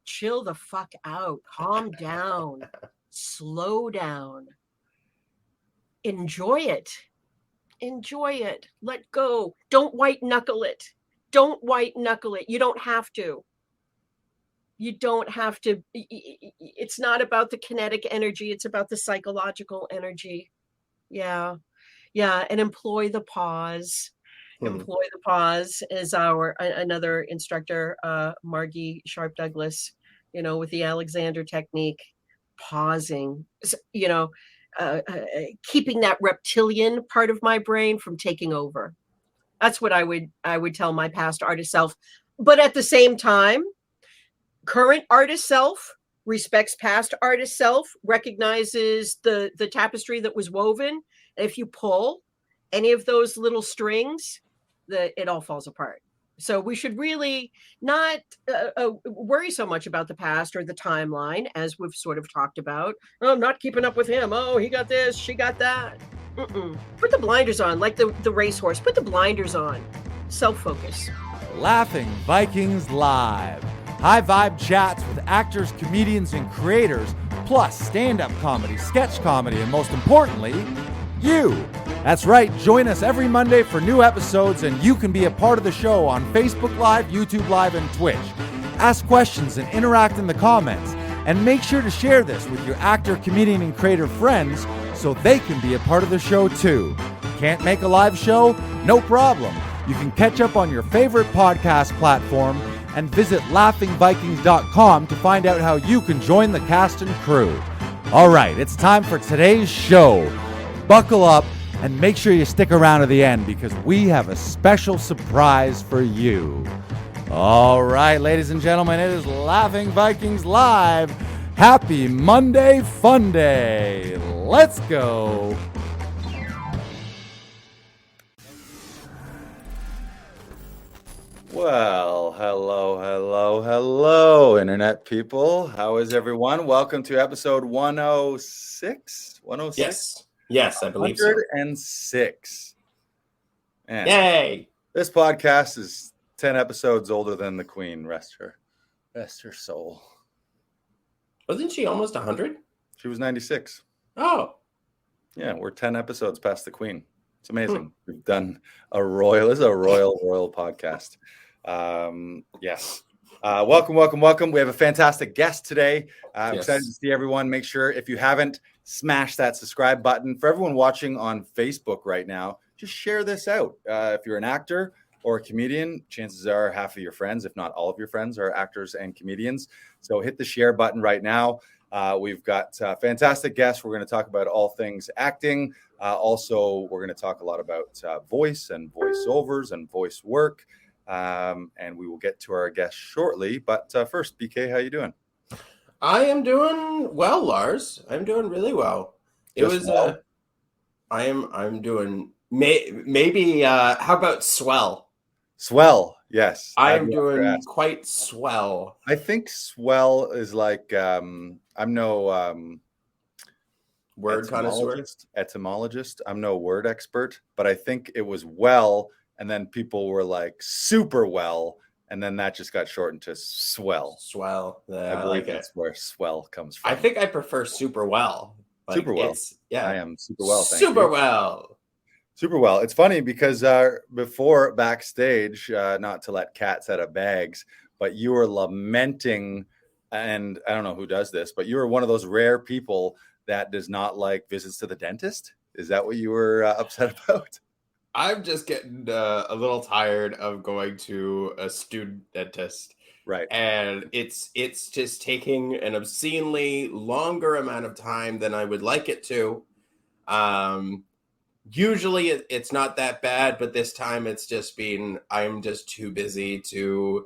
chill the fuck out, calm down, slow down, enjoy it, let go. Don't white knuckle it. You don't have to. It's not about the kinetic energy. It's about the psychological energy. Yeah. And employ the pause. Employ the pause as another instructor, Margie Sharp Douglas, with the Alexander technique, pausing, keeping that reptilian part of my brain from taking over. That's what I would tell my past artist self. But at the same time, current artist self respects past artist self, recognizes the tapestry that was woven. If you pull any of those little strings, it all falls apart. So we should really not worry so much about the past or the timeline, as we've sort of talked about. Oh, I'm not keeping up with him. Oh, he got this, she got that. Put the blinders on, like the racehorse. Put the blinders on. Self-focus. Laughing Vikings Live. High vibe chats with actors, comedians, and creators, plus stand-up comedy, sketch comedy, and most importantly, you. That's right, join us every Monday for new episodes, and you can be a part of the show on Facebook Live, YouTube Live, and Twitch. Ask questions and interact in the comments, and make sure to share this with your actor, comedian, and creator friends so they can be a part of the show too. Can't make a live show? No problem. You can catch up on your favorite podcast platform and visit laughingvikings.com to find out how you can join the cast and crew. All right, it's time for today's show. Buckle up and make sure you stick around to the end because we have a special surprise for you. All right, ladies and gentlemen, it is Laughing Vikings Live. Happy Monday Fun Day. Let's go. Well, hello, Internet people. How is everyone? Welcome to episode 106? 106? Yes, I believe so. 106. Man, yay! This podcast is 10 episodes older than the Queen. Rest her soul. Wasn't she almost 100? She was 96. Oh. Yeah, we're 10 episodes past the Queen. It's amazing. We've done a royal podcast. Yes. Welcome. We have a fantastic guest today. I'm excited to see everyone. Make sure if you haven't, smash that subscribe button. For everyone watching on Facebook right now, just share this out. If you're an actor or a comedian, chances are half of your friends, if not all of your friends, are actors and comedians. So hit the share button right now. We've got fantastic guests. We're going to talk about all things acting. Also, we're going to talk a lot about voice and voiceovers and voice work. And we will get to our guest shortly. But first, BK, how you doing? I am doing well, Lars. I'm doing really well. I'm doing maybe. How about swell? Swell, yes. I'm doing quite swell. I think swell is like I'm no word etymologist. I'm no word expert, but I think it was well, and then people were like super well, and then that just got shortened to swell. Swell. I believe that's where swell comes from. I think I prefer super well. Super well. Yeah, I am super well. Super well. It's funny because before backstage, not to let cats out of bags, but you were lamenting, and I don't know who does this, but you were one of those rare people that does not like visits to the dentist. Is that what you were upset about? I'm just getting a little tired of going to a student dentist. Right. And it's just taking an obscenely longer amount of time than I would like it to. Usually it's not that bad, but this time it's just been, I'm just too busy to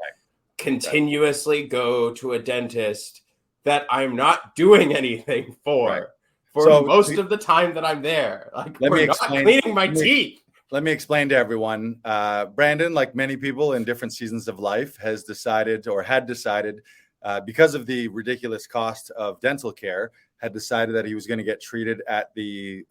continuously go to a dentist that I'm not doing anything for most of the time that I'm there. Like, we're not cleaning my teeth. Let me explain to everyone. Brandon, like many people in different seasons of life, had decided, because of the ridiculous cost of dental care, had decided that he was going to get treated at the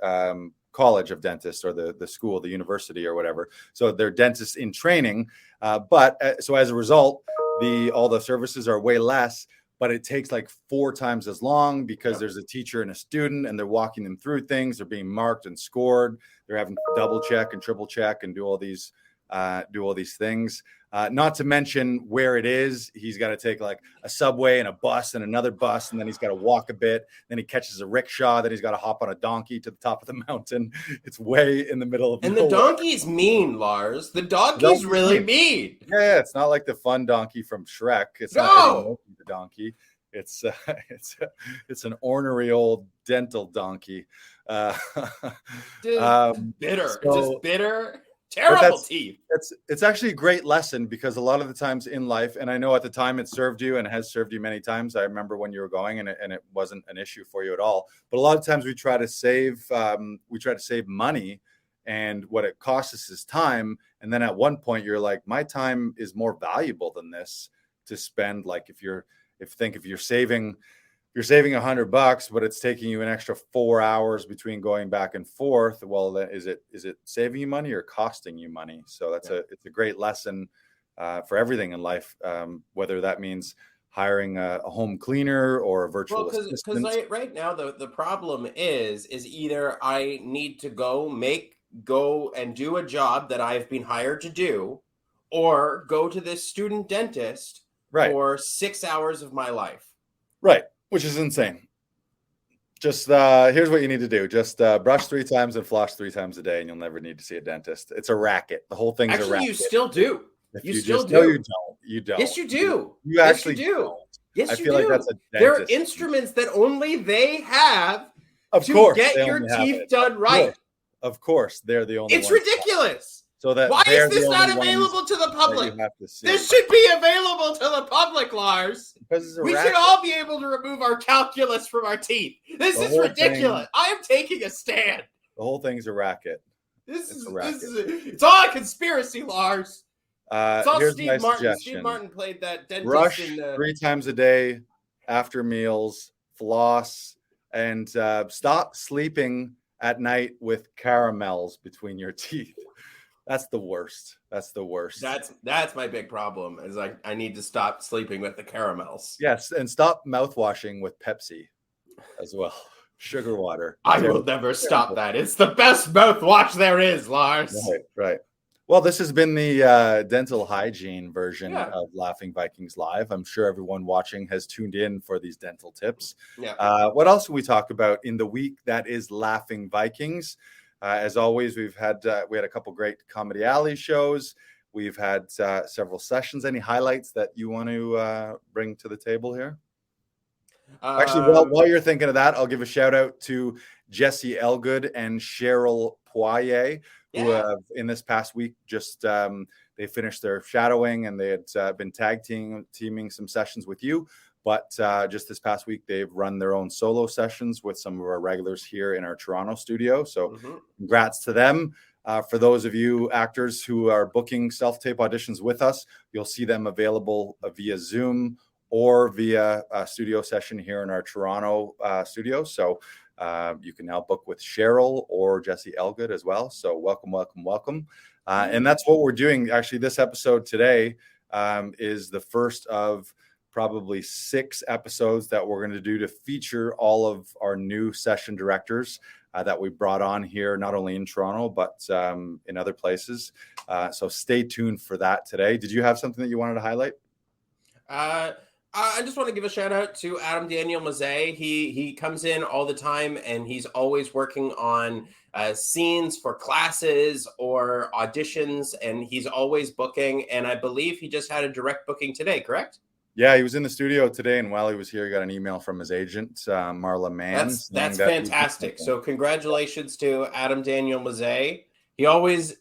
college of dentists or the school, the university or whatever. So they're dentists in training. So as a result, all the services are way less. but it takes like 4 times as long because there's a teacher and a student and they're walking them through things. They're being marked and scored. They're having to double check and triple check and do all these things. Not to mention where it is. He's got to take like a subway and a bus and another bus, and then he's got to walk a bit. Then he catches a rickshaw. Then he's got to hop on a donkey to the top of the mountain. It's way in the middle of nowhere. The donkey's mean, Lars. The donkey's really mean. Yeah, it's not like the fun donkey from Shrek. It's not the donkey. It's an ornery old dental donkey. Bitter. Just bitter. Terrible teeth. It's actually a great lesson because a lot of the times in life, and I know at the time it served you and has served you many times. I remember when you were going and it wasn't an issue for you at all. But a lot of times we try to save money, and what it costs us is time. And then at one point you're like, my time is more valuable than this to spend. Like if you're saving $100, but it's taking you an extra 4 hours between going back and forth. Well, then is it saving you money or costing you money? So it's a great lesson for everything in life, whether that means hiring a home cleaner or a virtual assistant. Because right now the problem is either I need to go and do a job that I've been hired to do, or go to this student dentist for 6 hours of my life. Right. Which is insane. Just here's what you need to do. Just brush 3 times and floss 3 times a day, and you'll never need to see a dentist. It's a racket. The whole thing's a racket. You still do. You still do. No, you don't. You don't. Yes, you do. You actually do. Don't. Yes, I you feel do. like that's a dentist. There are instruments that only they have get your teeth done right. Good. Of course, they're the only ones. It's ridiculous. So that why is this not available to the public? This should be available to the public, Lars. We should all be able to remove our calculus from our teeth. This is ridiculous. I am taking a stand. The whole thing's a racket. It's all a conspiracy, Lars. It's all Steve Martin. Suggestion. Steve Martin played that dentist. Brush 3 times a day after meals, floss, and stop sleeping at night with caramels between your teeth. That's the worst. That's my big problem. Is I need to stop sleeping with the caramels. Yes, and stop mouthwashing with Pepsi as well. Sugar water. I will never stop that. It's the best mouthwash there is, Lars. Right. Well, this has been the dental hygiene version of Laughing Vikings Live. I'm sure everyone watching has tuned in for these dental tips. Yeah. What else can we talk about in the week that is Laughing Vikings? As always, we had a couple great Comedy Alley shows. We've had several sessions. Any highlights that you want to bring to the table here? Actually, while you're thinking of that, I'll give a shout out to Jesse Elgood and Cheryl Poirier, who in this past week just they finished their shadowing and they had been tag teaming some sessions with you. But just this past week, they've run their own solo sessions with some of our regulars here in our Toronto studio. So congrats to them. For those of you actors who are booking self-tape auditions with us, you'll see them available via Zoom or via a studio session here in our Toronto studio. So you can now book with Cheryl or Jesse Elgood as well. So welcome. And that's what we're doing. Actually, this episode today is the first of probably 6 episodes that we're going to do to feature all of our new session directors that we brought on here, not only in Toronto, but in other places. So stay tuned for that today. Did you have something that you wanted to highlight? I just want to give a shout out to Adam Daniel Mazet. He comes in all the time and he's always working on scenes for classes or auditions, and he's always booking. And I believe he just had a direct booking today, correct? Yeah, he was in the studio today, and while he was here, he got an email from his agent, Marla Mann. That's fantastic. So congratulations to Adam Daniel Mazet. He always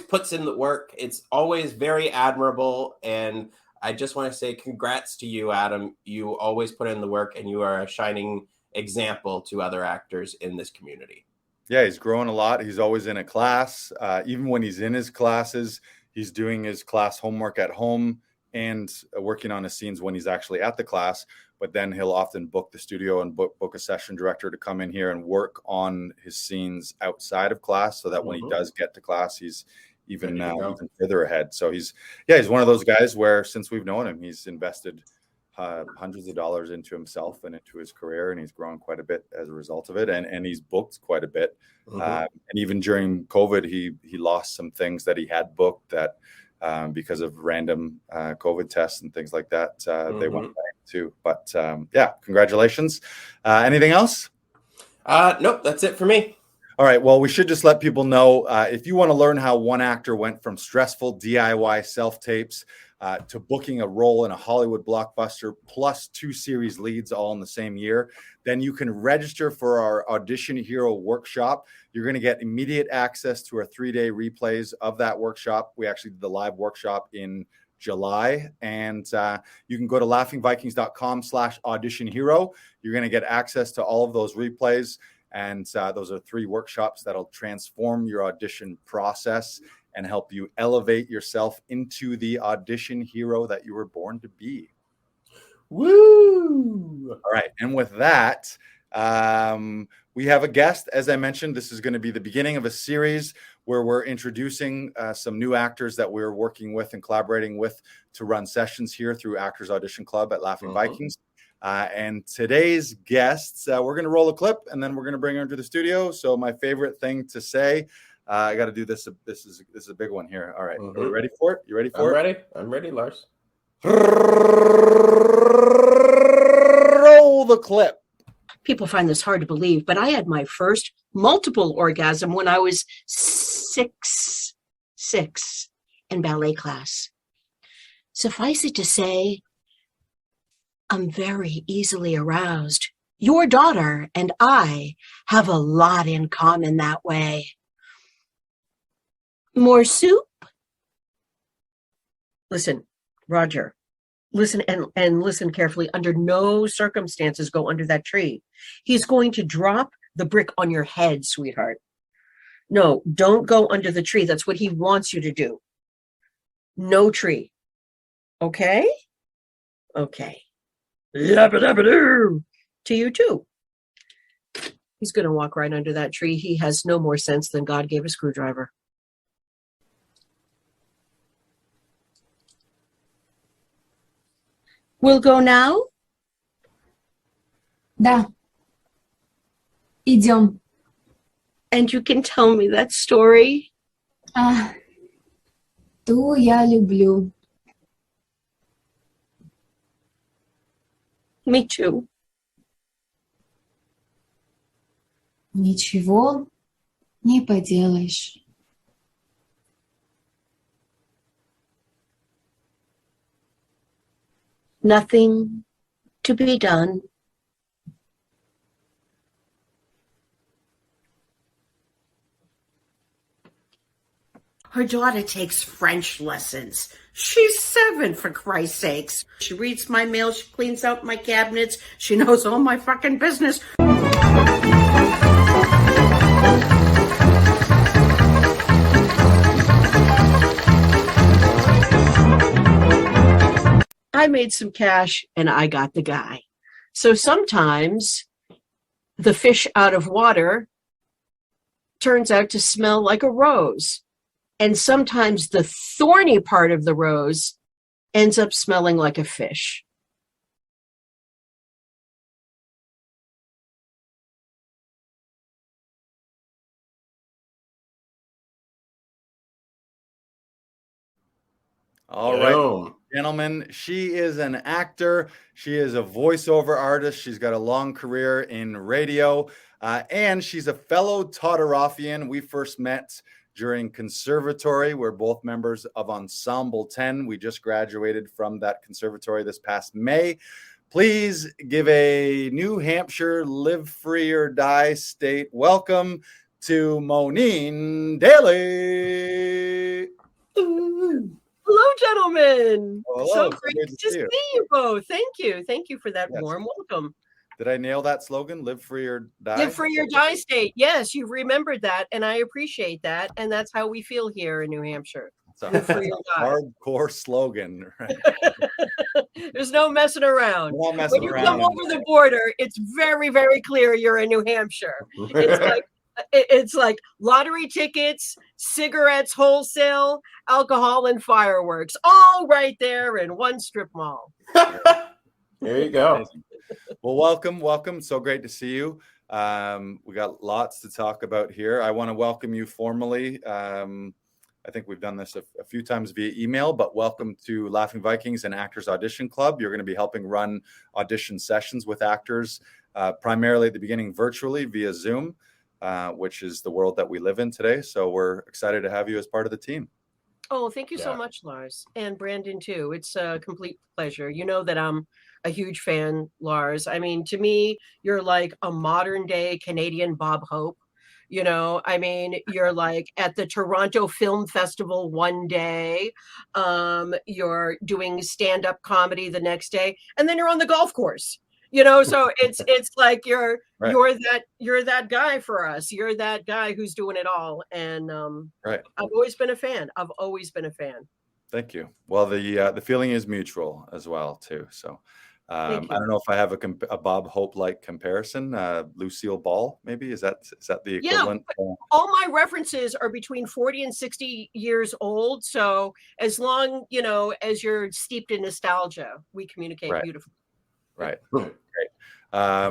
puts in the work. It's always very admirable, and I just want to say congrats to you, Adam. You always put in the work, and you are a shining example to other actors in this community. Yeah, he's growing a lot. He's always in a class. Even when he's in his classes, he's doing his class homework at home and working on his scenes when he's actually at the class. But then he'll often book the studio and book a session director to come in here and work on his scenes outside of class, so that when he does get to class, he's even further ahead. So he's one of those guys where since we've known him, he's invested hundreds of dollars into himself and into his career, and he's grown quite a bit as a result of it, and he's booked quite a bit. And even during COVID, he lost some things that he had booked that because of random COVID tests and things like that, they went away too. But yeah, congratulations. Anything else? Nope, that's it for me. All right. Well, we should just let people know if you want to learn how one actor went from stressful DIY self-tapes to booking a role in a Hollywood blockbuster plus 2 series leads all in the same year, then you can register for our Audition Hero workshop. You're going to get immediate access to our 3-day replays of that workshop. We actually did the live workshop in July, and you can go to laughingvikings.com/auditionhero. You're going to get access to all of those replays, and those are 3 workshops that'll transform your audition process and help you elevate yourself into the audition hero that you were born to be. Woo! All right. And with that, we have a guest. As I mentioned, this is going to be the beginning of a series where we're introducing some new actors that we're working with and collaborating with to run sessions here through Actors Audition Club at Laughing Vikings. And today's guests, we're going to roll a clip and then we're going to bring her into the studio. So my favorite thing to say, I got to do this. This is a big one here. All right. Are we ready for it? You ready for it? I'm ready, Lars. Roll the clip. People find this hard to believe, but I had my first multiple orgasm when I was six in ballet class. Suffice it to say, I'm very easily aroused. Your daughter and I have a lot in common that way. More soup? Listen, Roger, listen and listen carefully. Under no circumstances go under that tree. He's going to drop the brick on your head, sweetheart. No, don't go under the tree. That's what he wants you to do. No tree. Okay? Okay. Yabba-dabba-doo. To you too. He's going to walk right under that tree. He has no more sense than God gave a screwdriver. We'll go now? Да. Идем. And you can tell me that story? Ту я люблю. Me too. Ничего не поделаешь. Nothing to be done. Her daughter takes French lessons. She's 7, for Christ's sakes. She reads my mail, she cleans out my cabinets, she knows all my fucking business. I made some cash and I got the guy. So sometimes the fish out of water turns out to smell like a rose. And sometimes the thorny part of the rose ends up smelling like a fish. All right, gentlemen, she is an actor. She is a voiceover artist. She's got a long career in radio, and she's a fellow Todorofian. We first met during conservatory. We're both members of Ensemble 10. We just graduated from that conservatory this past May. Please give a New Hampshire live free or die state welcome to Moneen Daley. Hello, gentlemen. Hello. So great to see you both. Thank you. Thank you for that warm welcome. Did I nail that slogan? Live free or die? Live free or die state. Yes, you remembered that, and I appreciate that. And that's how we feel here in New Hampshire. It's a hardcore slogan. Right? There's no messing around. No messing when you around. come over the border, it's very, very clear you're in New Hampshire. It's like lottery tickets, cigarettes, wholesale, alcohol, and fireworks, all right there in one strip mall. There you go. Amazing. Well, welcome. So great to see you. We got lots to talk about here. I want to welcome you formally. I think we've done this a few times via email, but welcome to Laughing Vikings and Actors Audition Club. You're going to be helping run audition sessions with actors, primarily at the beginning virtually via Zoom, which is the world that we live in today. So we're excited to have you as part of the team. Oh, thank you so much, Lars, and Brandon too. It's a complete pleasure. You know that I'm a huge fan, Lars. I mean, to me, you're like a modern day Canadian Bob Hope. You know, I mean, you're like at the Toronto Film Festival one day, you're doing stand-up comedy the next day, and then you're on the golf course. You know, so it's like you're that guy for us. You're that guy who's doing it all. And I've always been a fan. Thank you. Well, the feeling is mutual as well too. So I don't know if I have a Bob Hope like comparison. Lucille Ball, maybe is that the equivalent? Yeah, all my references are between 40 and 60 years old. So as long as you're steeped in nostalgia, we communicate beautifully. Right. Great.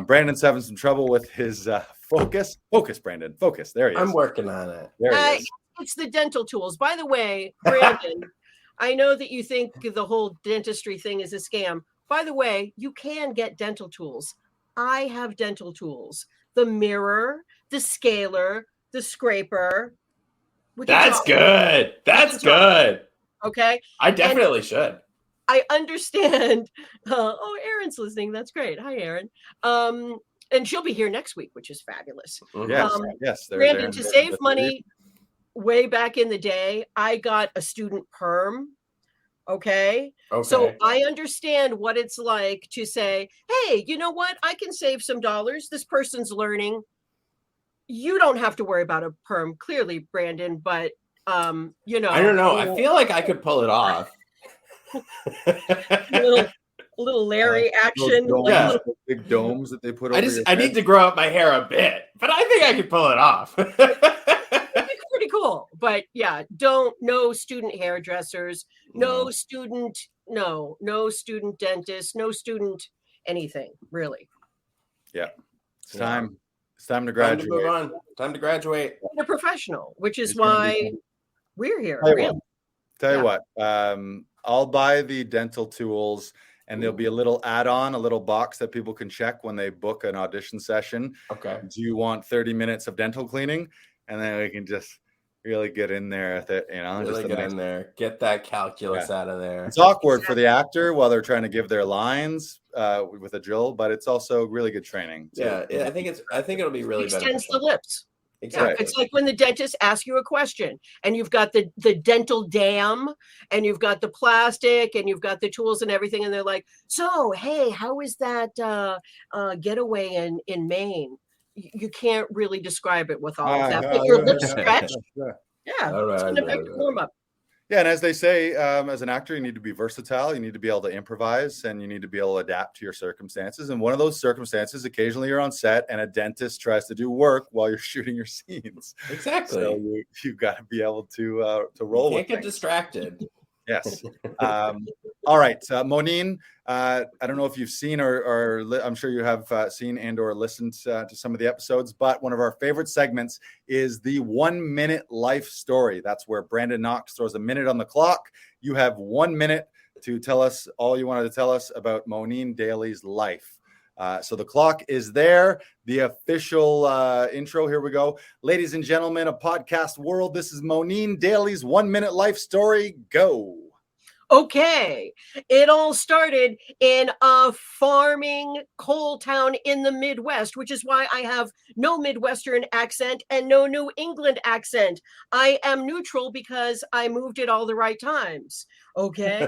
Brandon's having some trouble with his focus. Focus, Brandon. Focus. There he is. I'm working on it. There he is. It's the dental tools. By the way, Brandon, I know that you think the whole dentistry thing is a scam. By the way, you can get dental tools. I have dental tools. The mirror, the scaler, the scraper. That's good. That's good. Okay. I definitely should. I understand. Erin's listening. That's great. Hi, Erin. And she'll be here next week, which is fabulous. Yes. Brandon, to save money, way back in the day, I got a student perm. Okay. So I understand what it's like to say, hey, you know what? I can save some dollars. This person's learning. You don't have to worry about a perm, clearly, Brandon, but I don't know. I feel like I could pull it off. little Larry action. Big domes that they put over I need to grow up my hair a bit, but I think I could pull it off. It's pretty cool. But yeah, no student hairdressers, no student dentist, no student anything, really. Yeah. It's time to graduate. Time to move on. Time to graduate. A professional, which is why we're here. Tell you what, I'll buy the dental tools, and there'll be a little add-on, a little box that people can check when they book an audition session. Okay. Do you want 30 minutes of dental cleaning? And then we can just really get in there with it, Really get in there. Get that calculus out of there. It's awkward for the actor while they're trying to give their lines with a drill, but it's also really good training. Yeah, I think it'll be really beneficial. Extends the lips. Exactly. Yeah, it's like when the dentist asks you a question and you've got the dental dam and you've got the plastic and you've got the tools and everything. And they're like, so, hey, how is that getaway in Maine? You can't really describe it with all of that, but your lips stretch. Yeah, it's an effective warm-up. Yeah, and as they say, as an actor, you need to be versatile. You need to be able to improvise, and you need to be able to adapt to your circumstances. And one of those circumstances, occasionally you're on set, and a dentist tries to do work while you're shooting your scenes. Exactly. So you've got to be able to roll. You can't get distracted. Yes. All right, Moneen. I don't know if you've seen or I'm sure you have seen and or listened to some of the episodes, but one of our favorite segments is the 1 minute life story. That's where Brandon Knox throws a minute on the clock. You have 1 minute to tell us all you wanted to tell us about Moneen Daley's life. So the clock is there. The official intro. Here we go. Ladies and gentlemen of podcast world, this is Moneen Daley's 1 minute life story. Go. Okay. It all started in a farming coal town in the Midwest, which is why I have no Midwestern accent and no New England accent. I am neutral because I moved at all the right times. Okay.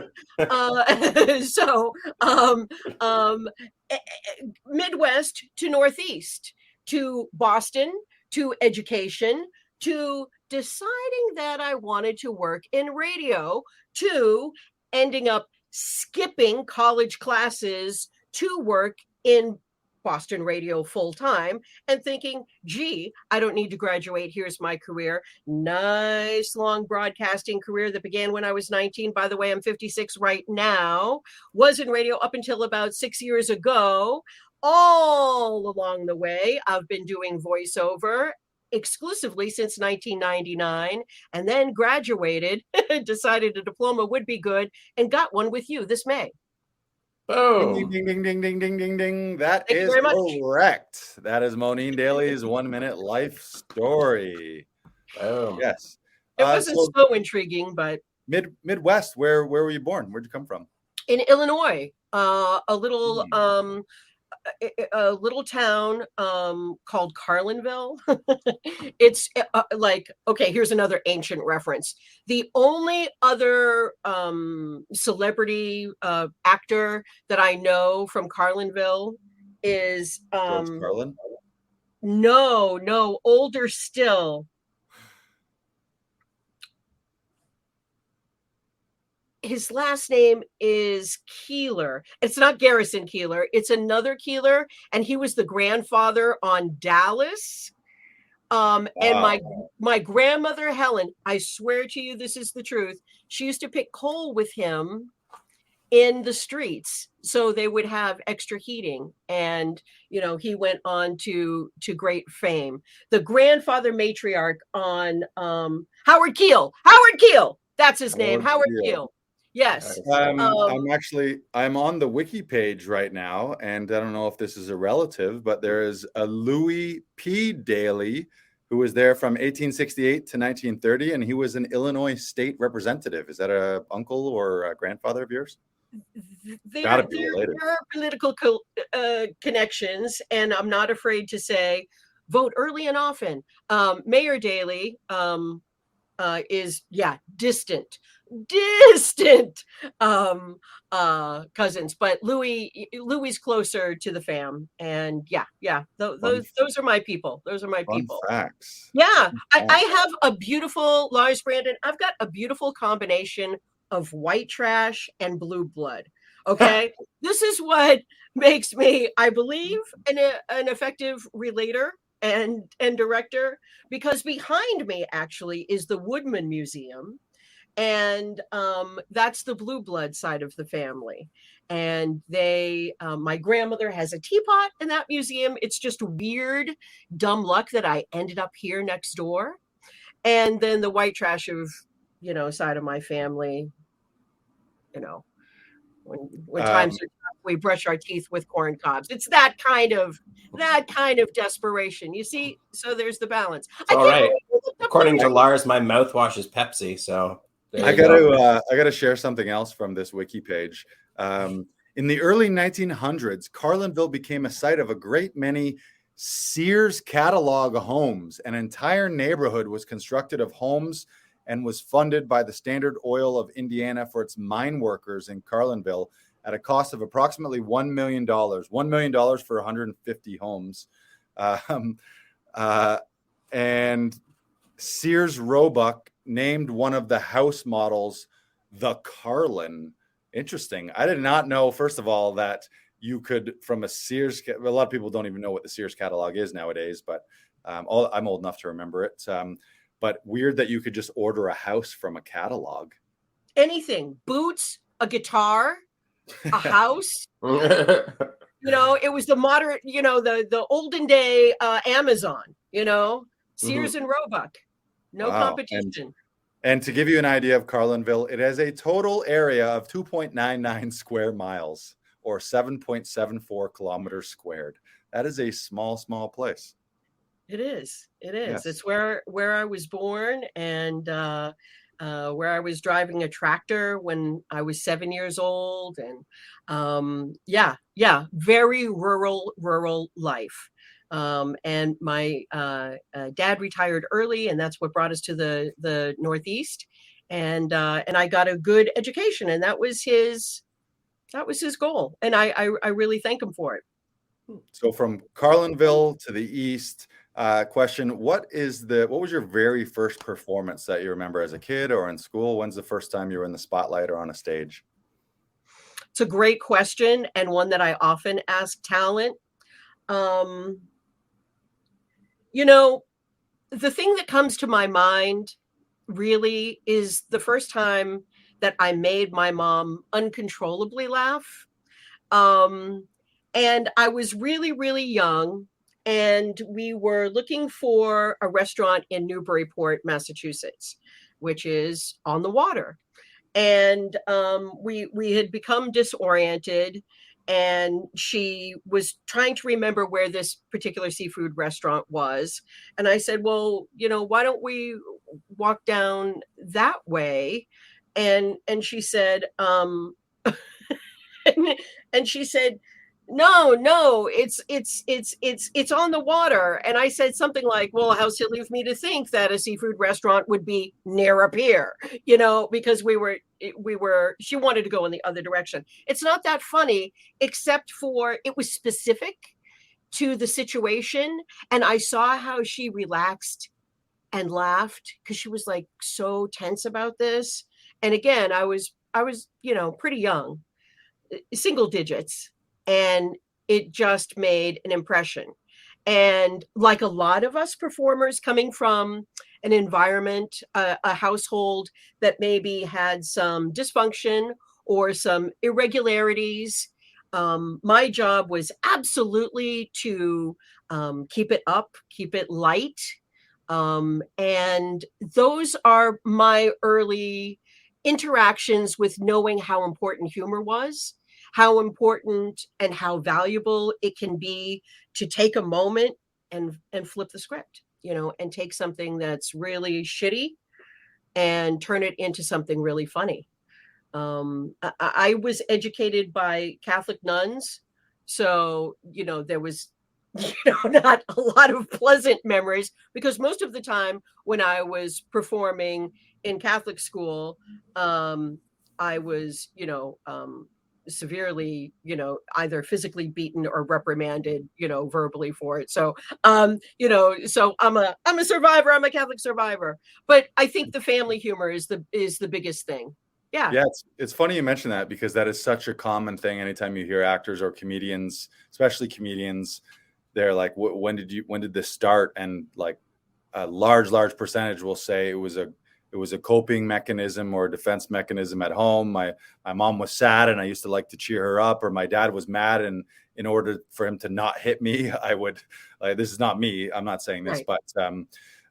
Midwest to Northeast, to Boston, to education, to deciding that I wanted to work in radio, to ending up skipping college classes to work in Boston radio full time and thinking, gee, I don't need to graduate. Here's my career. Nice long broadcasting career that began when I was 19. By the way, I'm 56 right now. Was in radio up until about 6 years ago. All along the way, I've been doing voiceover exclusively since 1999, and then graduated, decided a diploma would be good, and got one with you this May. Ding, Boom. ding, ding, ding, ding, ding, ding, ding. That Thank you is very much. correct. That is Moneen Daley's 1 minute life story. Boom. Yes. It wasn't so intriguing, but Midwest, where were you born? Where'd you come from? in Illinois, a little town called Carlinville. It's like, okay, here's another ancient reference. The only other celebrity actor that I know from Carlinville is George Carlin? no, older still. His last name is Keeler. It's not Garrison Keeler. It's another Keeler. And he was the grandfather on Dallas. And my grandmother, Helen, I swear to you, this is the truth. She used to pick coal with him in the streets so they would have extra heating. And, you know, he went on to great fame. The grandfather matriarch on Howard Keel. That's his name. Howard Keel. Yes. I'm on the wiki page right now, and I don't know if this is a relative, but there is a Louis P. Daley who was there from 1868 to 1930, and he was an Illinois state representative. Is that a uncle or a grandfather of yours? Gotta be related. There are political connections, and I'm not afraid to say, vote early and often. Mayor Daley is distant cousins, but Louis closer to the fam, and those are my people. Fun facts. Yeah, I have a beautiful, Lars Brandon, I've got a beautiful combination of white trash and blue blood. Okay. This is what makes me, I believe, an effective relator and director, because behind me actually is the Woodman Museum, and that's the blue blood side of the family. And they my grandmother has a teapot in that museum. It's just weird dumb luck that I ended up here next door. And then the white trash of, you know, side of my family, you know, when times are tough, we brush our teeth with corn cobs. It's that kind of desperation, you see. So there's the balance. All right. According to Lars, my mouthwash is Pepsi. So I gotta share something else from this wiki page. In the early 1900s, Carlinville became a site of a great many Sears catalog homes. An entire neighborhood was constructed of homes and was funded by the Standard Oil of Indiana for its mine workers in Carlinville at a cost of approximately $1 million. $1 million for 150 homes. And Sears Roebuck named one of the house models the Carlin. Interesting. I did not know, first of all, that you could, from a Sears, a lot of people don't even know what the Sears catalog is nowadays, but I'm old enough to remember it. But weird that you could just order a house from a catalog. Anything, boots, a guitar, a house. You know, it was the modern, you know, the olden day Amazon, you know, Sears and Roebuck. No competition. And to give you an idea of Carlinville, it has a total area of 2.99 square miles, or 7.74 kilometers squared. That is a small place. It is. Yes. It's where I was born, and where I was driving a tractor when I was 7 years old. And very rural life. And my dad retired early, and that's what brought us to the Northeast. And I got a good education, and that was his goal. And I really thank him for it. So from Carlinville to the East, question, what was your very first performance that you remember as a kid or in school? When's the first time you were in the spotlight or on a stage? It's a great question, and one that I often ask talent. Um, you know, the thing that comes to my mind really is the first time that I made my mom uncontrollably laugh. Um, and I was really, really young, and we were looking for a restaurant in Newburyport, Massachusetts, which is on the water. And we had become disoriented, and she was trying to remember where this particular seafood restaurant was. And I said, well, why don't we walk down that way? And she said, and she said, no, it's on the water. And I said something like, well, how silly of me to think that a seafood restaurant would be near a pier, because she wanted to go in the other direction. It's not that funny, except for it was specific to the situation, and I saw how she relaxed and laughed because she was like so tense about this. And again, I was pretty young, single digits, and it just made an impression. And like a lot of us performers coming from an environment, a household that maybe had some dysfunction or some irregularities, my job was absolutely to keep it up, keep it light. And those are my early interactions with knowing how important humor was, how important and how valuable it can be to take a moment and flip the script, and take something that's really shitty and turn it into something really funny. I was educated by Catholic nuns, so there was not a lot of pleasant memories, because most of the time when I was performing in Catholic school, I was severely either physically beaten or reprimanded verbally for it. So so I'm a survivor. I'm a Catholic survivor, but I think the family humor is the biggest thing. Yeah, it's funny you mention that, because that is such a common thing. Anytime you hear actors or comedians, especially comedians, they're like, when did this start? And like a large percentage will say it was a coping mechanism or a defense mechanism at home. My mom was sad and I used to like to cheer her up, or my dad was mad, and in order for him to not hit me, I would, this is not me, I'm not saying this, right. But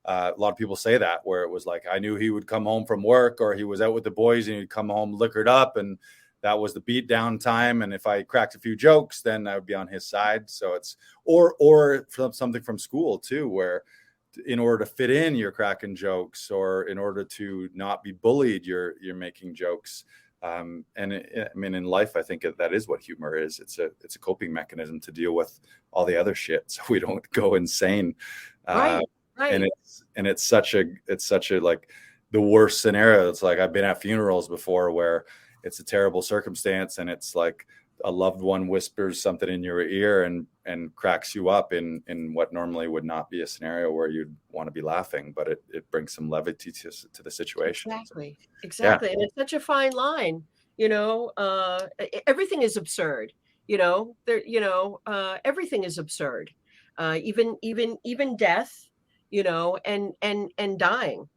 a lot of people say that, where it was like, I knew he would come home from work, or he was out with the boys and he'd come home liquored up, and that was the beat down time. And if I cracked a few jokes, then I would be on his side. So it's, or from something from school too, where in order to fit in, you're cracking jokes, or in order to not be bullied, you're making jokes. And in life, I think that is what humor is. It's a coping mechanism to deal with all the other shit, so we don't go insane. Right. And it's such a like the worst scenario. It's like, I've been at funerals before where it's a terrible circumstance, and it's like a loved one whispers something in your ear and cracks you up in what normally would not be a scenario where you'd want to be laughing, but it brings some levity to the situation. Exactly. Yeah. And it's such a fine line, everything is absurd, everything is absurd, even death, and dying,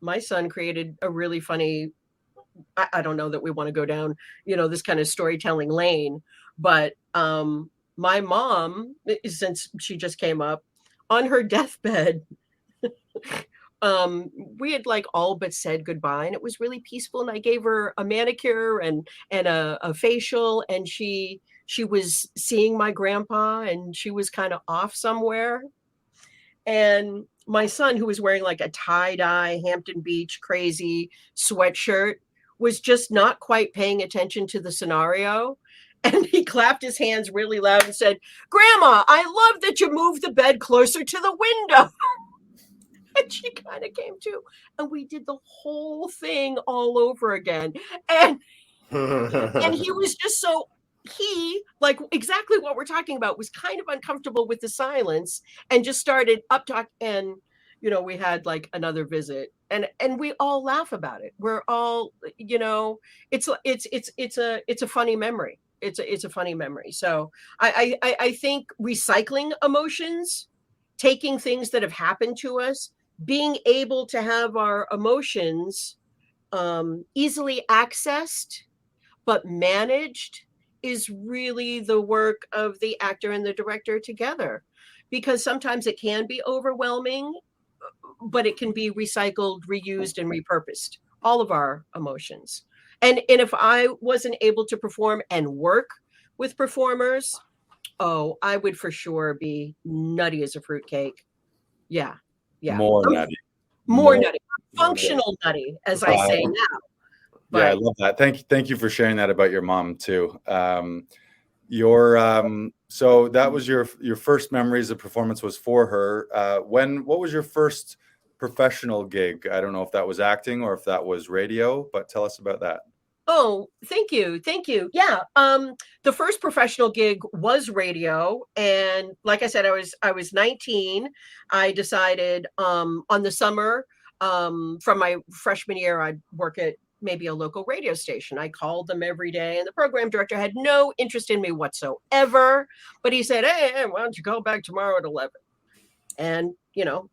my son created a really funny, I don't know that we want to go down, this kind of storytelling lane, but my mom, since she just came up, on her deathbed, we had like all but said goodbye, and it was really peaceful. And I gave her a manicure and a facial, and she was seeing my grandpa, and she was kind of off somewhere. And my son, who was wearing like a tie-dye Hampton Beach crazy sweatshirt, was just not quite paying attention to the scenario. And he clapped his hands really loud and said, "Grandma, I love that you moved the bed closer to the window." And she kind of came to, and we did the whole thing all over again. And he was just like exactly what we're talking about, was kind of uncomfortable with the silence and just started up talk. And we had like another visit, and we all laugh about it. We're all, it's a funny memory. it's a funny memory. So I think recycling emotions, taking things that have happened to us, being able to have our emotions easily accessed but managed is really the work of the actor and the director together, because sometimes it can be overwhelming, but it can be recycled, reused, and repurposed, all of our emotions. And if I wasn't able to perform and work with performers, oh, I would for sure be nutty as a fruitcake. Yeah. More nutty. More nutty. Functional nutty, as I say now. But, yeah, I love that. Thank you for sharing that about your mom too. So that was your first memories of performance was for her. What was your first professional gig? I don't know if that was acting or if that was radio, but tell us about that. Oh, thank you. Yeah. The first professional gig was radio. And like I said, I was 19. I decided on the summer from my freshman year, I'd work at maybe a local radio station. I called them every day, and the program director had no interest in me whatsoever. But he said, hey, why don't you call back tomorrow at 11? And,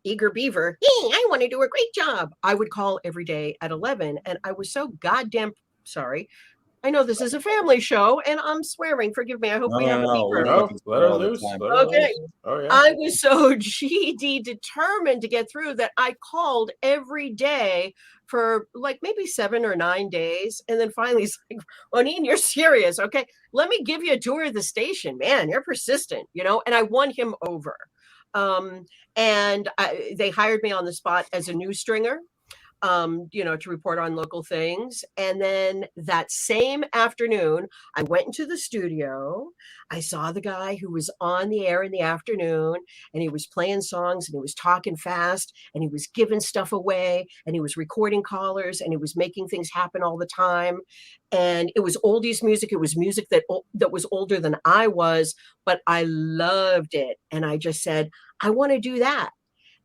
eager beaver, hey, I want to do a great job. I would call every day at 11. And I was so goddamn sorry. I know this is a family show, and I'm swearing. Forgive me. I hope we have a beeper. No, let her loose. Okay. Oh, yeah. I was so GD determined to get through that I called every day for like maybe 7 or 9 days. And then finally, it's like, Moneen, you're serious. Okay. Let me give you a tour of the station. Man, you're persistent, and I won him over. And they hired me on the spot as a news stringer. To report on local things. And then that same afternoon, I went into the studio. I saw the guy who was on the air in the afternoon, and he was playing songs, and he was talking fast, and he was giving stuff away, and he was recording callers, and he was making things happen all the time. And it was oldies music. It was music that was older than I was, but I loved it. And I just said, I want to do that.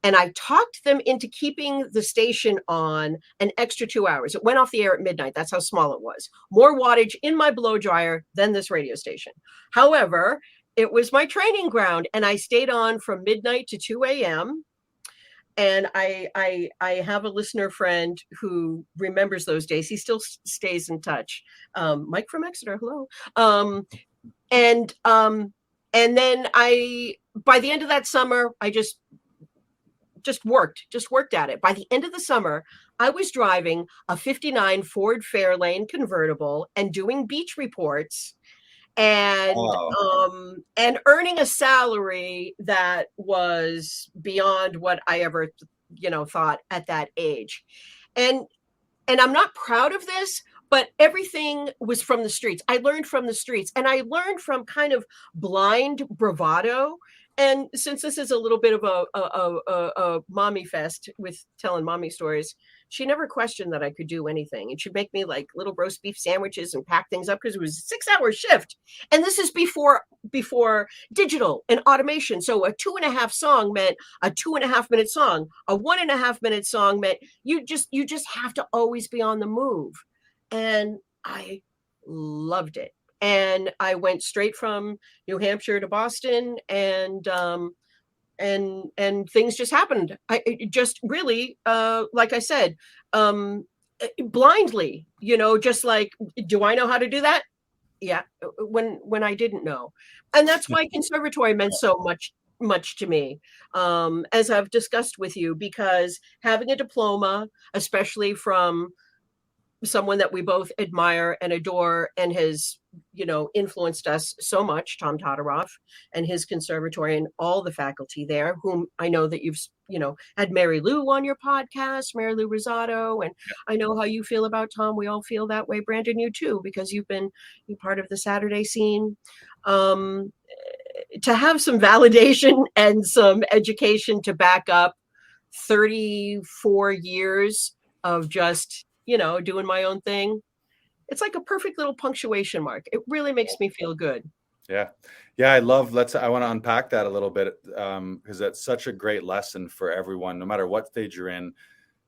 And I talked them into keeping the station on an extra 2 hours. It went off the air at midnight. That's how small it was. More wattage in my blow dryer than this radio station. However, it was my training ground, and I stayed on from midnight to 2 a.m. And I have a listener friend who remembers those days. He still stays in touch. Mike from Exeter, hello. And then by the end of that summer, I just worked at it. By the end of the summer, I was driving a 59 Ford Fairlane convertible and doing beach reports and earning a salary that was beyond what I ever, thought at that age. And I'm not proud of this, but everything was from the streets. I learned from the streets, and I learned from kind of blind bravado. And since this is a little bit of a mommy fest with telling mommy stories, she never questioned that I could do anything. And she'd make me like little roast beef sandwiches and pack things up because it was a 6-hour shift. And this is before digital and automation. So a 2.5 song meant a 2.5 minute song. A 1.5 minute song meant you just have to always be on the move. And I loved it. And I went straight from New Hampshire to Boston, and things just happened. It just really, like I said, blindly, just like, do I know how to do that? Yeah, when I didn't know. And that's why conservatory meant so much to me, as I've discussed with you, because having a diploma, especially from someone that we both admire and adore and has, influenced us so much, Tom Todoroff and his conservatory and all the faculty there, whom I know that you've, had Mary Lou on your podcast, Mary Lou Rosado. And I know how you feel about Tom. We all feel that way. Brandon, you too, because you're part of the Saturday scene. To have some validation and some education to back up 34 years of just, doing my own thing. It's like a perfect little punctuation mark. It really makes me feel good. Yeah. I want to unpack that a little bit, because that's such a great lesson for everyone, no matter what stage you're in,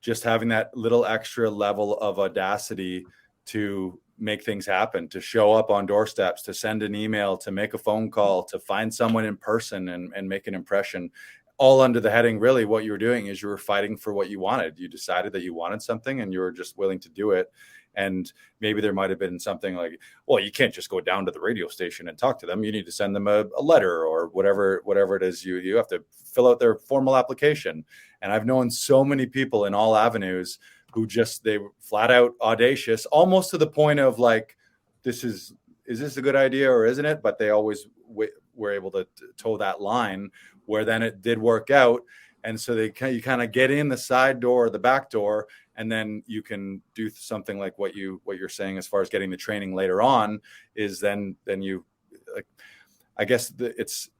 just having that little extra level of audacity to make things happen, to show up on doorsteps, to send an email, to make a phone call, to find someone in person and make an impression, all under the heading, really what you were doing is you were fighting for what you wanted. You decided that you wanted something and you were just willing to do it. And maybe there might have been something like, well, you can't just go down to the radio station and talk to them. You need to send them a letter or whatever it is. You have to fill out their formal application. And I've known so many people in all avenues who they flat out audacious, almost to the point of like, is this a good idea or isn't it? But they always were able to toe that line where then it did work out. And so you kind of get in the side door or the back door, and then you can do something like what you're saying as far as getting the training later on is then you, like, I guess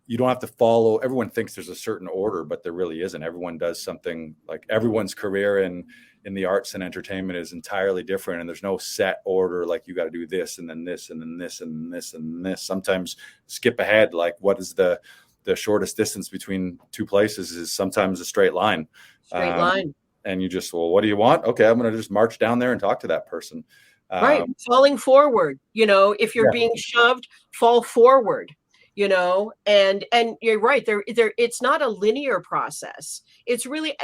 you don't have to follow. Everyone thinks there's a certain order, but there really isn't. Everyone does something, like everyone's career in the arts and entertainment is entirely different. And there's no set order. Like you got to do this and then this and then this and this and this. Sometimes skip ahead. Like what is the shortest distance between two places is sometimes a straight line. And you just, well, what do you want? Okay, I'm going to just march down there and talk to that person. Right. Falling forward, if you're being shoved, fall forward, and you're right there. It's not a linear process. It's really,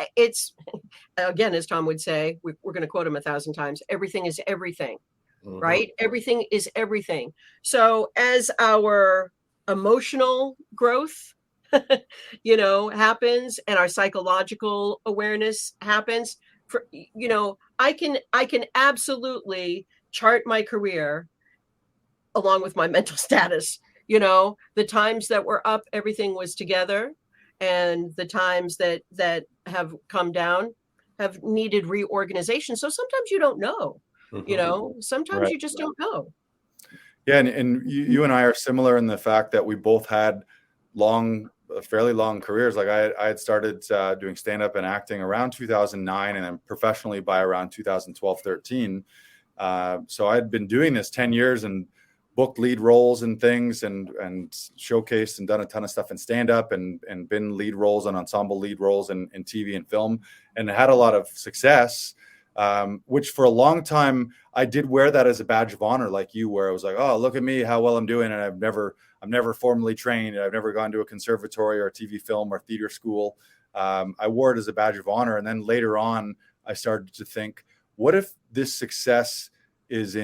again, as Tom would say, we're going to quote him 1,000 times. Everything is everything, right? Everything is everything. So as our emotional growth happens and our psychological awareness happens, I can absolutely chart my career along with my mental status. The times that were up, everything was together, and the times that have come down have needed reorganization. So sometimes you don't know, sometimes you just don't know. Yeah. And you and I are similar in the fact that we both had fairly long careers. Like I had started doing stand-up and acting around 2009 and then professionally by around 2012, 13. So I had been doing this 10 years and booked lead roles and things and showcased and done a ton of stuff in stand-up and been lead roles and ensemble lead roles in TV and film and had a lot of success. Which for a long time I did wear that as a badge of honor, like you, where I was like, oh, look at me, how well I'm doing. And I'm never formally trained. I've never gone to a conservatory or a TV film or theater school. I wore it as a badge of honor. And then later on, I started to think, what if this success is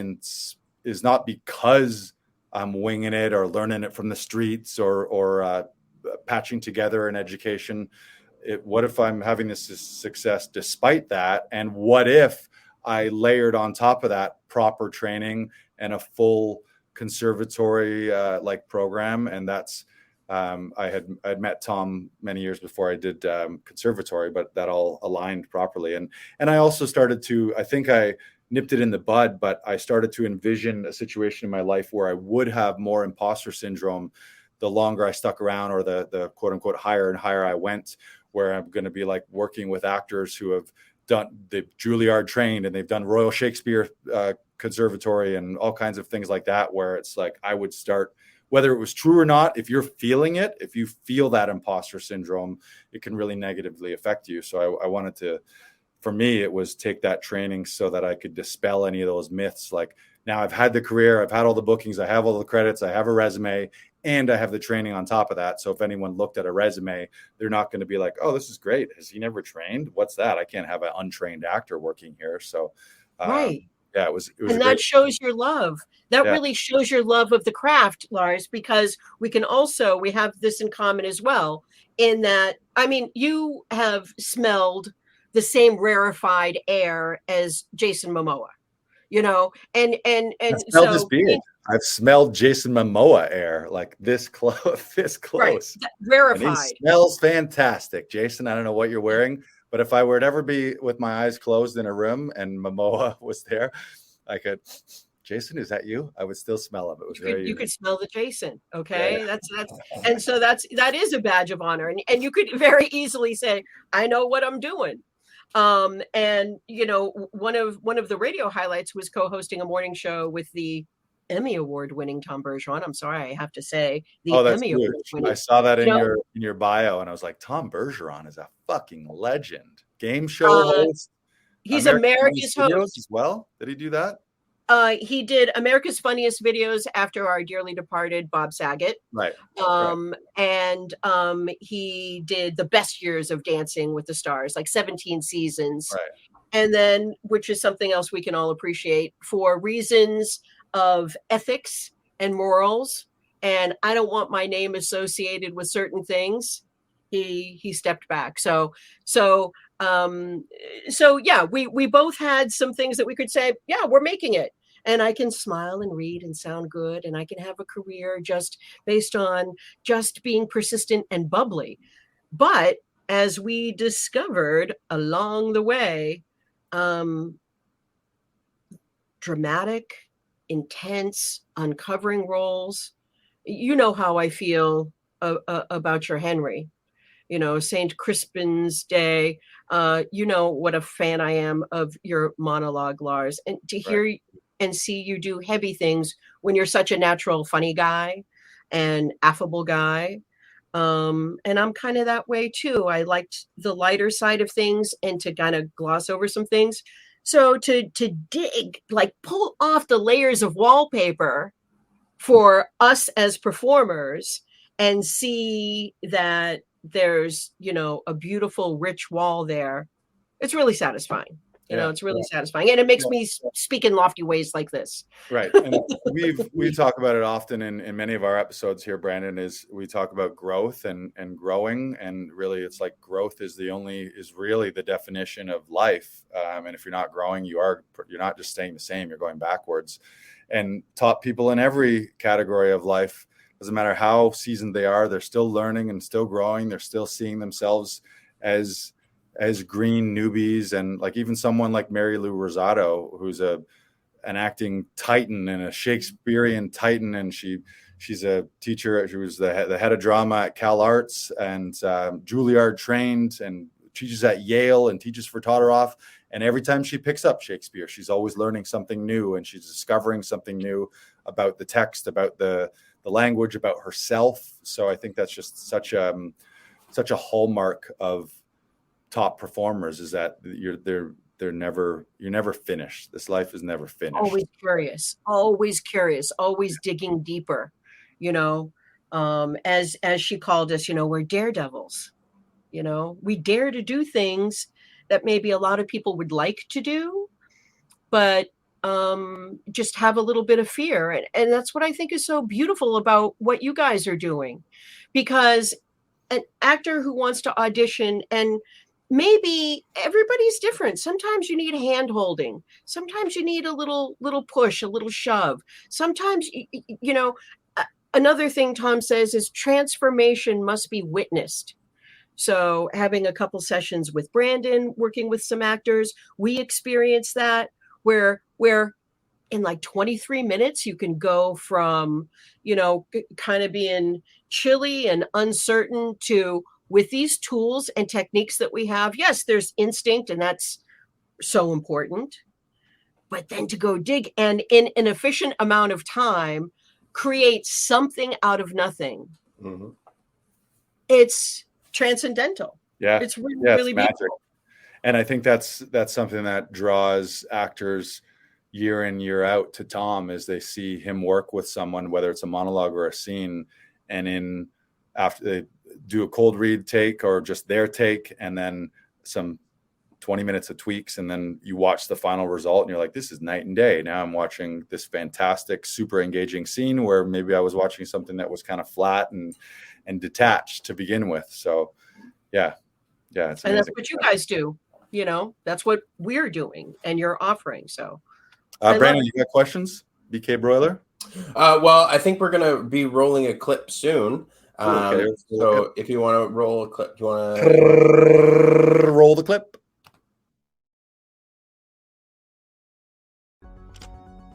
not because I'm winging it or learning it from the streets or patching together an education? What if I'm having this success despite that? And what if I layered on top of that proper training and a full conservatory like program? And that's I'd met Tom many years before I did conservatory, but that all aligned properly. And I also started to, I think I nipped it in the bud, but I started to envision a situation in my life where I would have more imposter syndrome the longer I stuck around, or the quote unquote higher and higher I went, where I'm going to be like working with actors who have they've Juilliard trained and they've done Royal Shakespeare Conservatory and all kinds of things like that, where it's like I would start, whether it was true or not, if you're feeling it, if you feel that imposter syndrome, it can really negatively affect you. So I wanted to, for me, it was take that training so that I could dispel any of those myths. Like now I've had the career, I've had all the bookings, I have all the credits, I have a resume, and I have the training on top of that. So if anyone looked at a resume, they're not going to be like, oh, this is great. Has he never trained? What's that? I can't have an untrained actor working here. So, right. Yeah, it was. And that shows your love. That really shows your love of the craft, Lars, because we have this in common as well, in that, I mean, you have smelled the same rarefied air as Jason Momoa, and so this beard. I've smelled Jason Momoa air, like this close, right. Rarefied. And he smells fantastic. Jason, I don't know what you're wearing, but if I were to ever be with my eyes closed in a room and Momoa was there, I could, Jason, is that you? I would still smell him. It was you could smell the Jason. Okay. Yeah. That is a badge of honor. And you could very easily say, I know what I'm doing. And one of the radio highlights was co-hosting a morning show with the Emmy Award-winning Tom Bergeron. I'm sorry, I have to say Emmy Award-winning. I saw that in your bio, and I was like, Tom Bergeron is a fucking legend. Game show host. He's America's host as well. Did he do that? He did America's Funniest Videos after our dearly departed Bob Saget. Right. And he did The Best Years of Dancing with the Stars, like 17 seasons. Right. And then, which is something else we can all appreciate, for reasons of ethics and morals, and I don't want my name associated with certain things, he stepped back. So yeah, we both had some things that we could say, yeah, we're making it. And I can smile and read and sound good, and I can have a career just based on just being persistent and bubbly. But as we discovered along the way, dramatic, intense, uncovering roles. You know how I feel about your Henry. You know, St. Crispin's Day. You know what a fan I am of your monologue, Lars. And to hear and see you do heavy things when you're such a natural, funny guy and affable guy. And I'm kind of that way too. I liked the lighter side of things and to kind of gloss over some things. So to dig, like pull off the layers of wallpaper for us as performers and see that there's, you know, a beautiful, rich wall there. It's really satisfying. You know, it's really satisfying. And it makes me speak in lofty ways like this. Right. And we talk about it often in many of our episodes here, Brandon, is we talk about growth and growing. And really, it's like growth is really the definition of life. And if you're not growing, you're not just staying the same, you're going backwards. And taught people in every category of life, doesn't matter how seasoned they are, they're still learning and still growing. They're still seeing themselves as green newbies. And like even someone like Mary Lou Rosado, who's an acting titan and a Shakespearean titan, and she's a teacher. She was the head of drama at Cal Arts and Juilliard trained, and teaches at Yale and teaches for Todoroff. And every time she picks up Shakespeare, she's always learning something new, and she's discovering something new about the text, about the language, about herself. So I think that's just such a hallmark of top performers, is that you're never finished. This life is never finished. Always curious, always digging deeper, you know. As she called us, you know, we're daredevils. You know, we dare to do things that maybe a lot of people would like to do, but just have a little bit of fear. And that's what I think is so beautiful about what you guys are doing, because an actor who wants to audition, and maybe everybody's different. Sometimes you need hand holding. Sometimes you need a little push, a little shove. Sometimes, you know, another thing Tom says is transformation must be witnessed. So having a couple sessions with Brandon, working with some actors, we experienced that where in like 23 minutes, you can go from, you know, kind of being chilly and uncertain to, with these tools and techniques that we have, yes, there's instinct, and that's so important. But then to go dig and in an efficient amount of time, create something out of nothing. Mm-hmm. It's transcendental. Yeah. It's really magic. beautiful. And I think that's something that draws actors year in, year out to Tom, as they see him work with someone, whether it's a monologue or a scene, and after they do a cold read take or just their take, and then some 20 minutes of tweaks, and then you watch the final result and you're like, this is night and day. Now I'm watching this fantastic, super engaging scene where maybe I was watching something that was kind of flat and detached to begin with. So yeah, it's amazing. And that's what you guys do. You know, that's what we're doing and you're offering. So Brandon, you got questions? BK Broiler? Well, I think we're going to be rolling a clip soon. Okay. So if you want to roll a clip, do you want to roll the clip?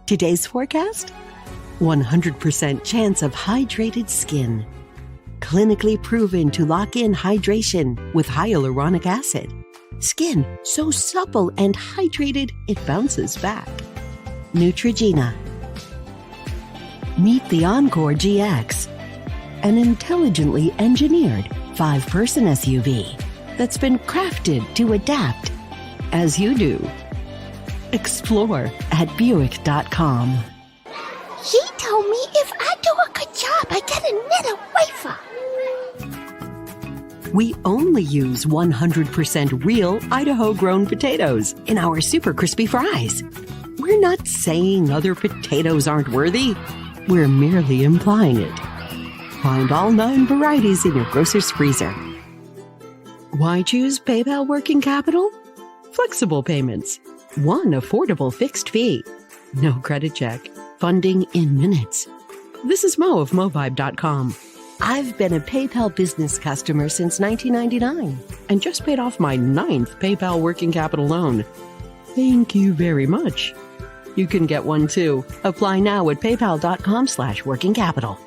Today's forecast? 100% chance of hydrated skin. Clinically proven to lock in hydration with hyaluronic acid. Skin so supple and hydrated it bounces back. Neutrogena. Meet the Encore GX, an intelligently engineered 5-person SUV that's been crafted to adapt as you do. Explore at Buick.com. He told me if I do a good job, I get a little wafer. We only use 100% real Idaho-grown potatoes in our super crispy fries. We're not saying other potatoes aren't worthy. We're merely implying it. Find all 9 varieties in your grocer's freezer. Why choose PayPal Working Capital? Flexible payments. One affordable fixed fee. No credit check. Funding in minutes. This is Mo of MoVibe.com. I've been a PayPal business customer since 1999 and just paid off my 9th PayPal Working Capital loan. Thank you very much. You can get one too. Apply now at paypal.com/workingcapital.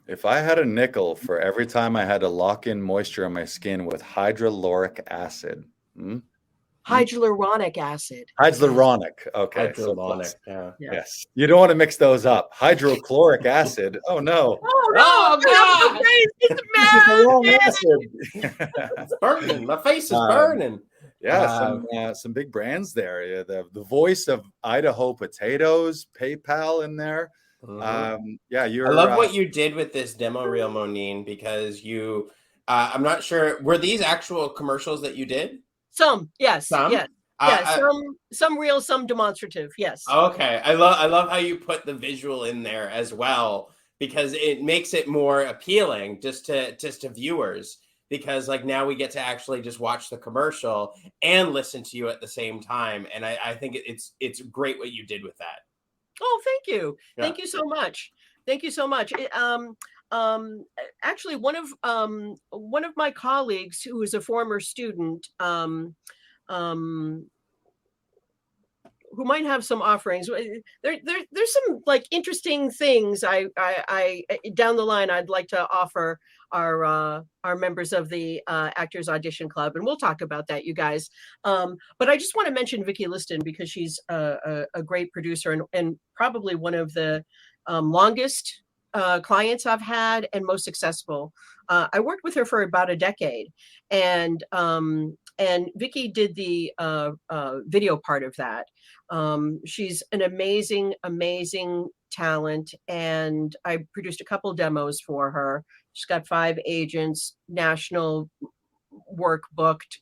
If I had a nickel for every time I had to lock in moisture on my skin with hyaluronic acid. Hyaluronic acid. Hyaluronic. Okay. Hydrolonic. Yeah. Yes. You don't want to mix those up. Hydrochloric acid. Oh, no. Oh, God. It's This is the wrong mad. acid. It's burning. My face is burning. Yeah, some big brands there. Yeah, the voice of Idaho potatoes, PayPal in there. Yeah, I love what you did with this demo reel, Moneen, because you I'm not sure, were these actual commercials that you did? Some, yes. Some? Yes. Some real, some demonstrative. Yes. Okay. I love how you put the visual in there as well, because it makes it more appealing just to viewers, because like now we get to actually just watch the commercial and listen to you at the same time. And I think it's great what you did with that. Oh, thank you. Yeah. Thank you so much. Thank you so much. Actually, one of my colleagues who is a former student, who might have some offerings. There's some like interesting things I down the line I'd like to offer our members of the Actors Audition Club, and we'll talk about that, you guys. But I just want to mention Vicki Liston because she's a great producer and probably one of the longest clients I've had and most successful. I worked with her for about a decade, and Vicki did the video part of that. She's an amazing talent, and I produced a couple demos for her. She's got 5 agents, national work booked,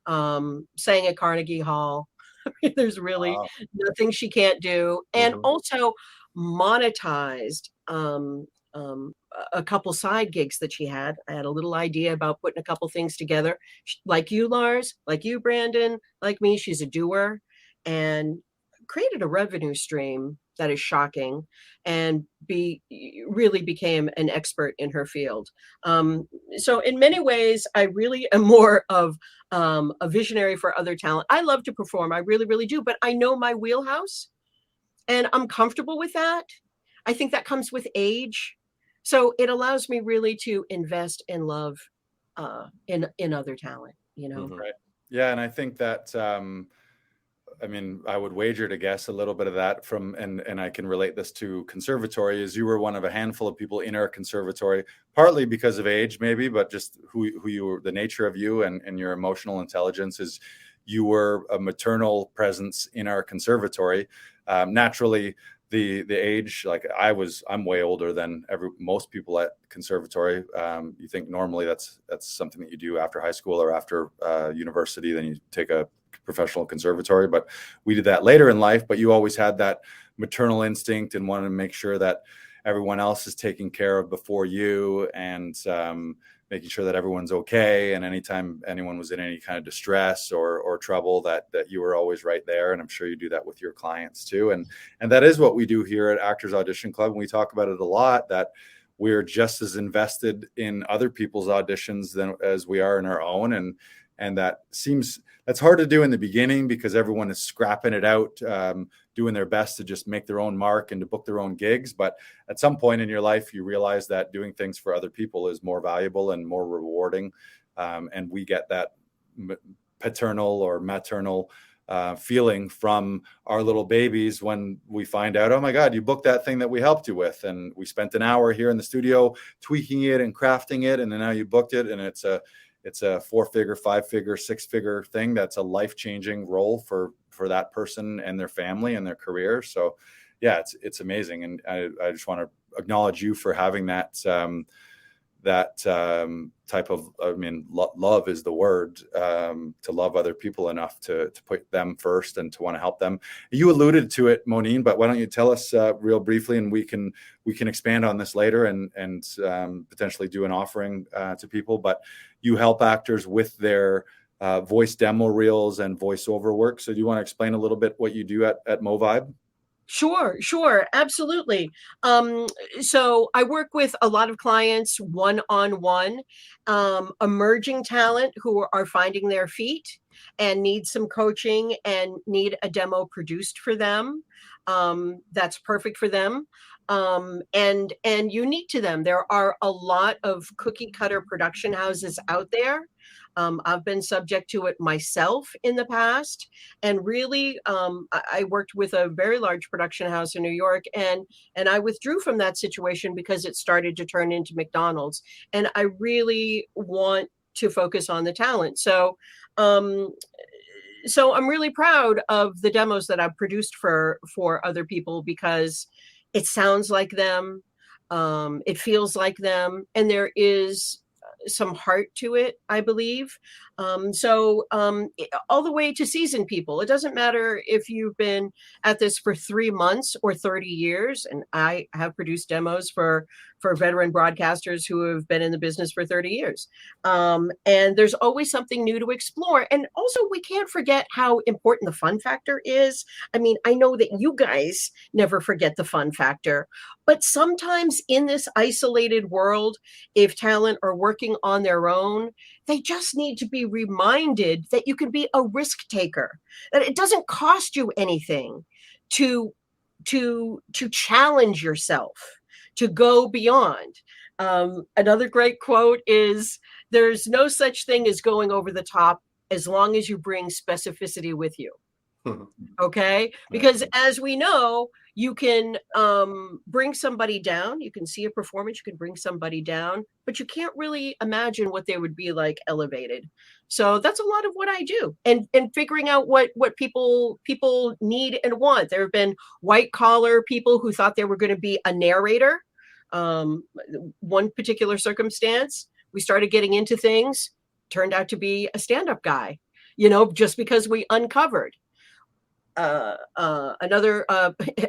sang at Carnegie Hall. There's really nothing she can't do, and also monetized a couple side gigs that she had. I had a little idea about putting a couple things together. Like you, Lars, like you, Brandon, like me, she's a doer, and created a revenue stream that is shocking, and really became an expert in her field. So in many ways, I really am more of a visionary for other talent. I love to perform. I really, really do. But I know my wheelhouse, and I'm comfortable with that. I think that comes with age. So it allows me really to invest and love in other talent, you know? Right. Yeah. And I think that, I mean, I would wager to guess a little bit of that from, and I can relate this to conservatory, is you were one of a handful of people in our conservatory, partly because of age maybe, but just who you were, the nature of you and your emotional intelligence is you were a maternal presence in our conservatory. Naturally, the age, like I'm way older than most people at conservatory. You think normally that's something that you do after high school or after university, then you take a professional conservatory, but we did that later in life. But you always had that maternal instinct and wanted to make sure that everyone else is taken care of before you, and making sure that everyone's okay. And anytime anyone was in any kind of distress or trouble, that you were always right there. And I'm sure you do that with your clients too. And that is what we do here at Actors Audition Club. And we talk about it a lot, that we're just as invested in other people's auditions as we are in our own. And that's hard to do in the beginning because everyone is scrapping it out, doing their best to just make their own mark and to book their own gigs. But at some point in your life, you realize that doing things for other people is more valuable and more rewarding. And we get that paternal or maternal feeling from our little babies when we find out, oh my God, you booked that thing that we helped you with. And we spent an hour here in the studio tweaking it and crafting it. And then now you booked it. And it's it's a 4-figure, 5-figure, 6-figure thing that's a life-changing role for that person and their family and their career. So yeah, it's amazing. And I just want to acknowledge you for having that type of, love is the word, to love other people enough to put them first and to want to help them. You alluded to it, Moneen, but why don't you tell us real briefly, and we can expand on this later and potentially do an offering to people. But you help actors with their voice demo reels and voiceover work. So do you want to explain a little bit what you do at MoVibe? Sure, absolutely. So I work with a lot of clients one-on-one, emerging talent who are finding their feet and need some coaching and need a demo produced for them. That's perfect for them. And unique to them. There are a lot of cookie cutter production houses out there. I've been subject to it myself in the past, and really, I worked with a very large production house in New York, and I withdrew from that situation because it started to turn into McDonald's, and I really want to focus on the talent. So I'm really proud of the demos that I've produced for other people, because it sounds like them, it feels like them, and there is some heart to it, I believe. All the way to seasoned people. It doesn't matter if you've been at this for 3 months or 30 years. And I have produced demos for veteran broadcasters who have been in the business for 30 years. And there's always something new to explore. And also, we can't forget how important the fun factor is. I mean, I know that you guys never forget the fun factor, but sometimes in this isolated world, if talent are working on their own, they just need to be reminded that you can be a risk taker, that it doesn't cost you anything to challenge yourself, to go beyond. Another great quote is, "There's no such thing as going over the top as long as you bring specificity with you." Okay? Because as we know, you can bring somebody down. You can see a performance, you can bring somebody down, but you can't really imagine what they would be like elevated. So that's a lot of what I do, and figuring out what people need and want. There have been white collar people who thought they were going to be a narrator. One particular circumstance, we started getting into things, turned out to be a stand-up guy, just because we uncovered. Another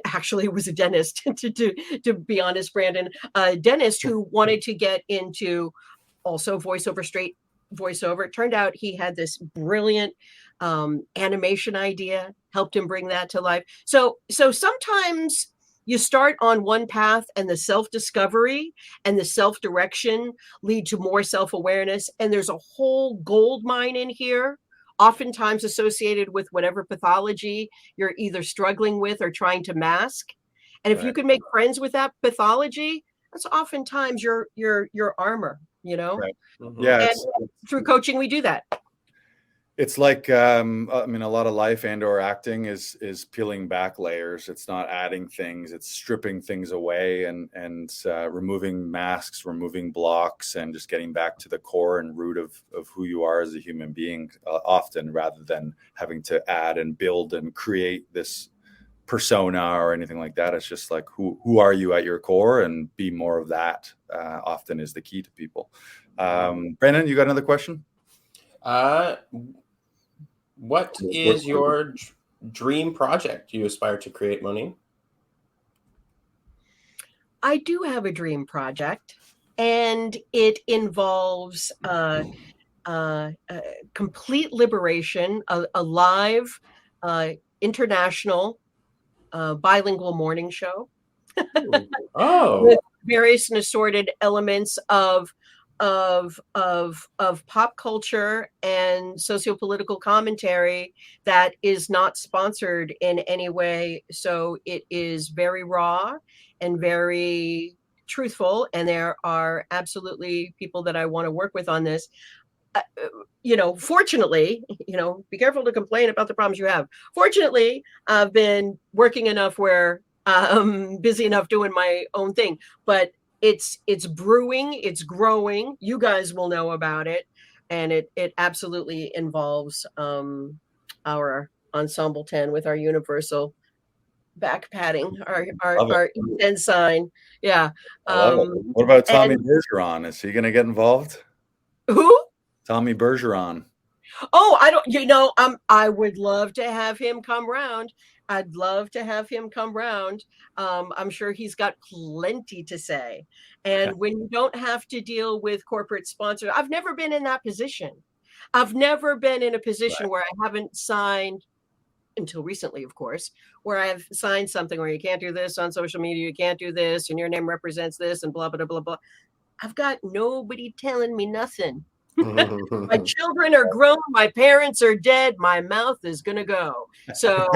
actually was a dentist, to be honest, Brandon, a dentist who wanted to get into also straight voiceover. It turned out he had this brilliant animation idea, helped him bring that to life. So sometimes you start on one path, and the self-discovery and the self-direction lead to more self-awareness, and there's a whole gold mine in here, oftentimes associated with whatever pathology you're either struggling with or trying to mask. And if you can make friends with that pathology, that's oftentimes your armor, Right. Yeah. And through coaching, we do that. It's like, a lot of life and/or acting is peeling back layers. It's not adding things. It's stripping things away and removing masks, removing blocks, and just getting back to the core and root of who you are as a human being, often, rather than having to add and build and create this persona or anything like that. It's just like, who are you at your core, and be more of that, often is the key to people. Brandon, you got another question? What is your dream project you aspire to create, Moneen? I do have a dream project, and it involves complete liberation, a live international bilingual morning show. With various and assorted elements of pop culture and sociopolitical commentary that is not sponsored in any way. So it is very raw and very truthful. And there are absolutely people that I want to work with on this. Fortunately, be careful to complain about the problems you have. Fortunately, I've been working enough where I'm busy enough doing my own thing, but it's brewing, it's growing. You guys will know about it. and it absolutely involves our Ensemble 10 with our universal back padding, our E10 sign. Yeah. I love it. What about Tommy Bergeron? Is he going to get involved? Who? Tommy Bergeron. Oh, I don't, I would love to have him come round. I'd love to have him come round. I'm sure he's got plenty to say. And when you don't have to deal with corporate sponsors, I've never been in that position. I've never been in a position where I haven't signed, until recently, of course, where I've signed something where you can't do this on social media, you can't do this, and your name represents this, and blah, blah, blah, blah. I've got nobody telling me nothing. My children are grown. My parents are dead. My mouth is going to go. So,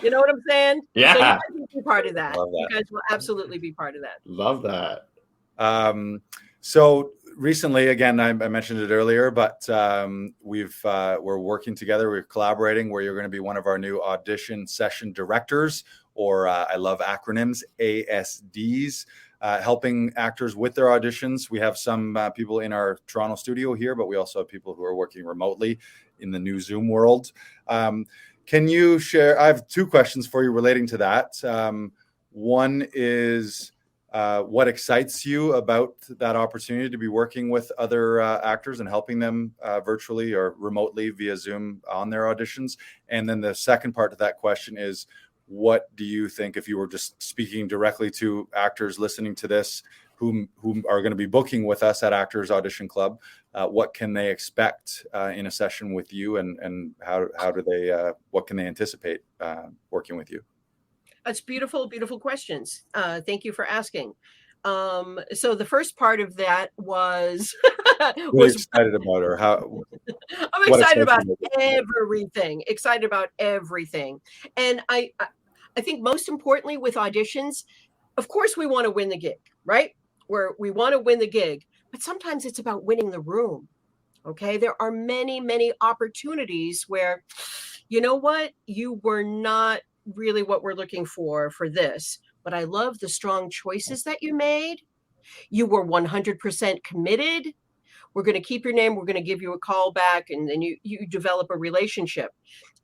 you know what I'm saying? Yeah. So you guys will be part of that. You guys will absolutely be part of that. Love that. So recently, again, I mentioned it earlier, but we're working together. We're collaborating where you're going to be one of our new audition session directors, or I love acronyms, ASDs. Helping actors with their auditions. We have some people in our Toronto studio here, but we also have people who are working remotely in the new Zoom world. Can you share? I have two questions for you relating to that. One is what excites you about that opportunity to be working with other actors and helping them virtually or remotely via Zoom on their auditions? And then the second part to that question is, what do you think, if you were just speaking directly to actors listening to this who are going to be booking with us at Actors Audition Club, what can they expect in a session with you, and how do they what can they anticipate working with you? That's beautiful, beautiful questions. Thank you for asking. So the first part of that was Really excited about her. I'm excited about everything. Excited about everything. And I think most importantly with auditions, of course we want to win the gig, right? We want to win the gig, but sometimes it's about winning the room. Okay. There are many, many opportunities where, you know what, you were not really what we're looking for this, but I love the strong choices that you made. You were 100% committed. We're going to keep your name. We're going to give you a call back, and then you develop a relationship.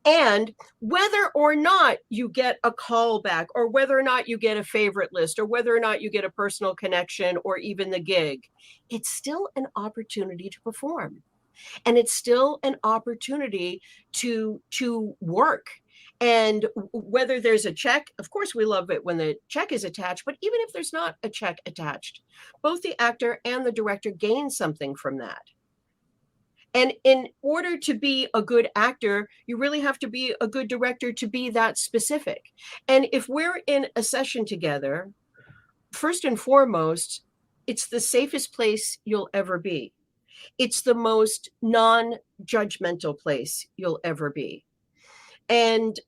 And whether or not you get a call back, or whether or not you get a favorite list, or whether or not you get a personal connection, or even the gig, it's still an opportunity to perform. And it's still an opportunity to work. And whether there's a check, of course, we love it when the check is attached, but even if there's not a check attached, both the actor and the director gain something from that. And in order to be a good actor, you really have to be a good director to be that specific. And if we're in a session together, first and foremost, it's the safest place you'll ever be. It's the most non-judgmental place you'll ever be. And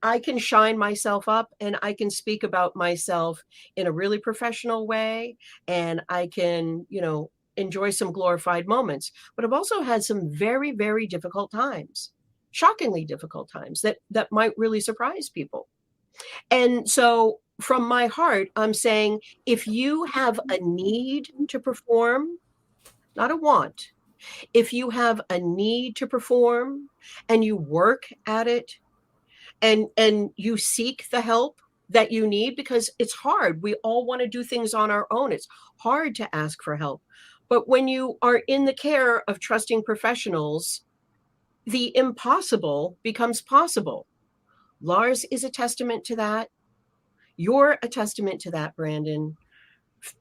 I can shine myself up, and I can speak about myself in a really professional way, and I can, enjoy some glorified moments. But I've also had some very, very difficult times, shockingly difficult times that might really surprise people. And so from my heart, I'm saying, if you have a need to perform, not a want, if you have a need to perform and you work at it and you seek the help that you need, because it's hard. We all want to do things on our own. It's hard to ask for help. But when you are in the care of trusting professionals, the impossible becomes possible. Lars is a testament to that. You're a testament to that, Brandon.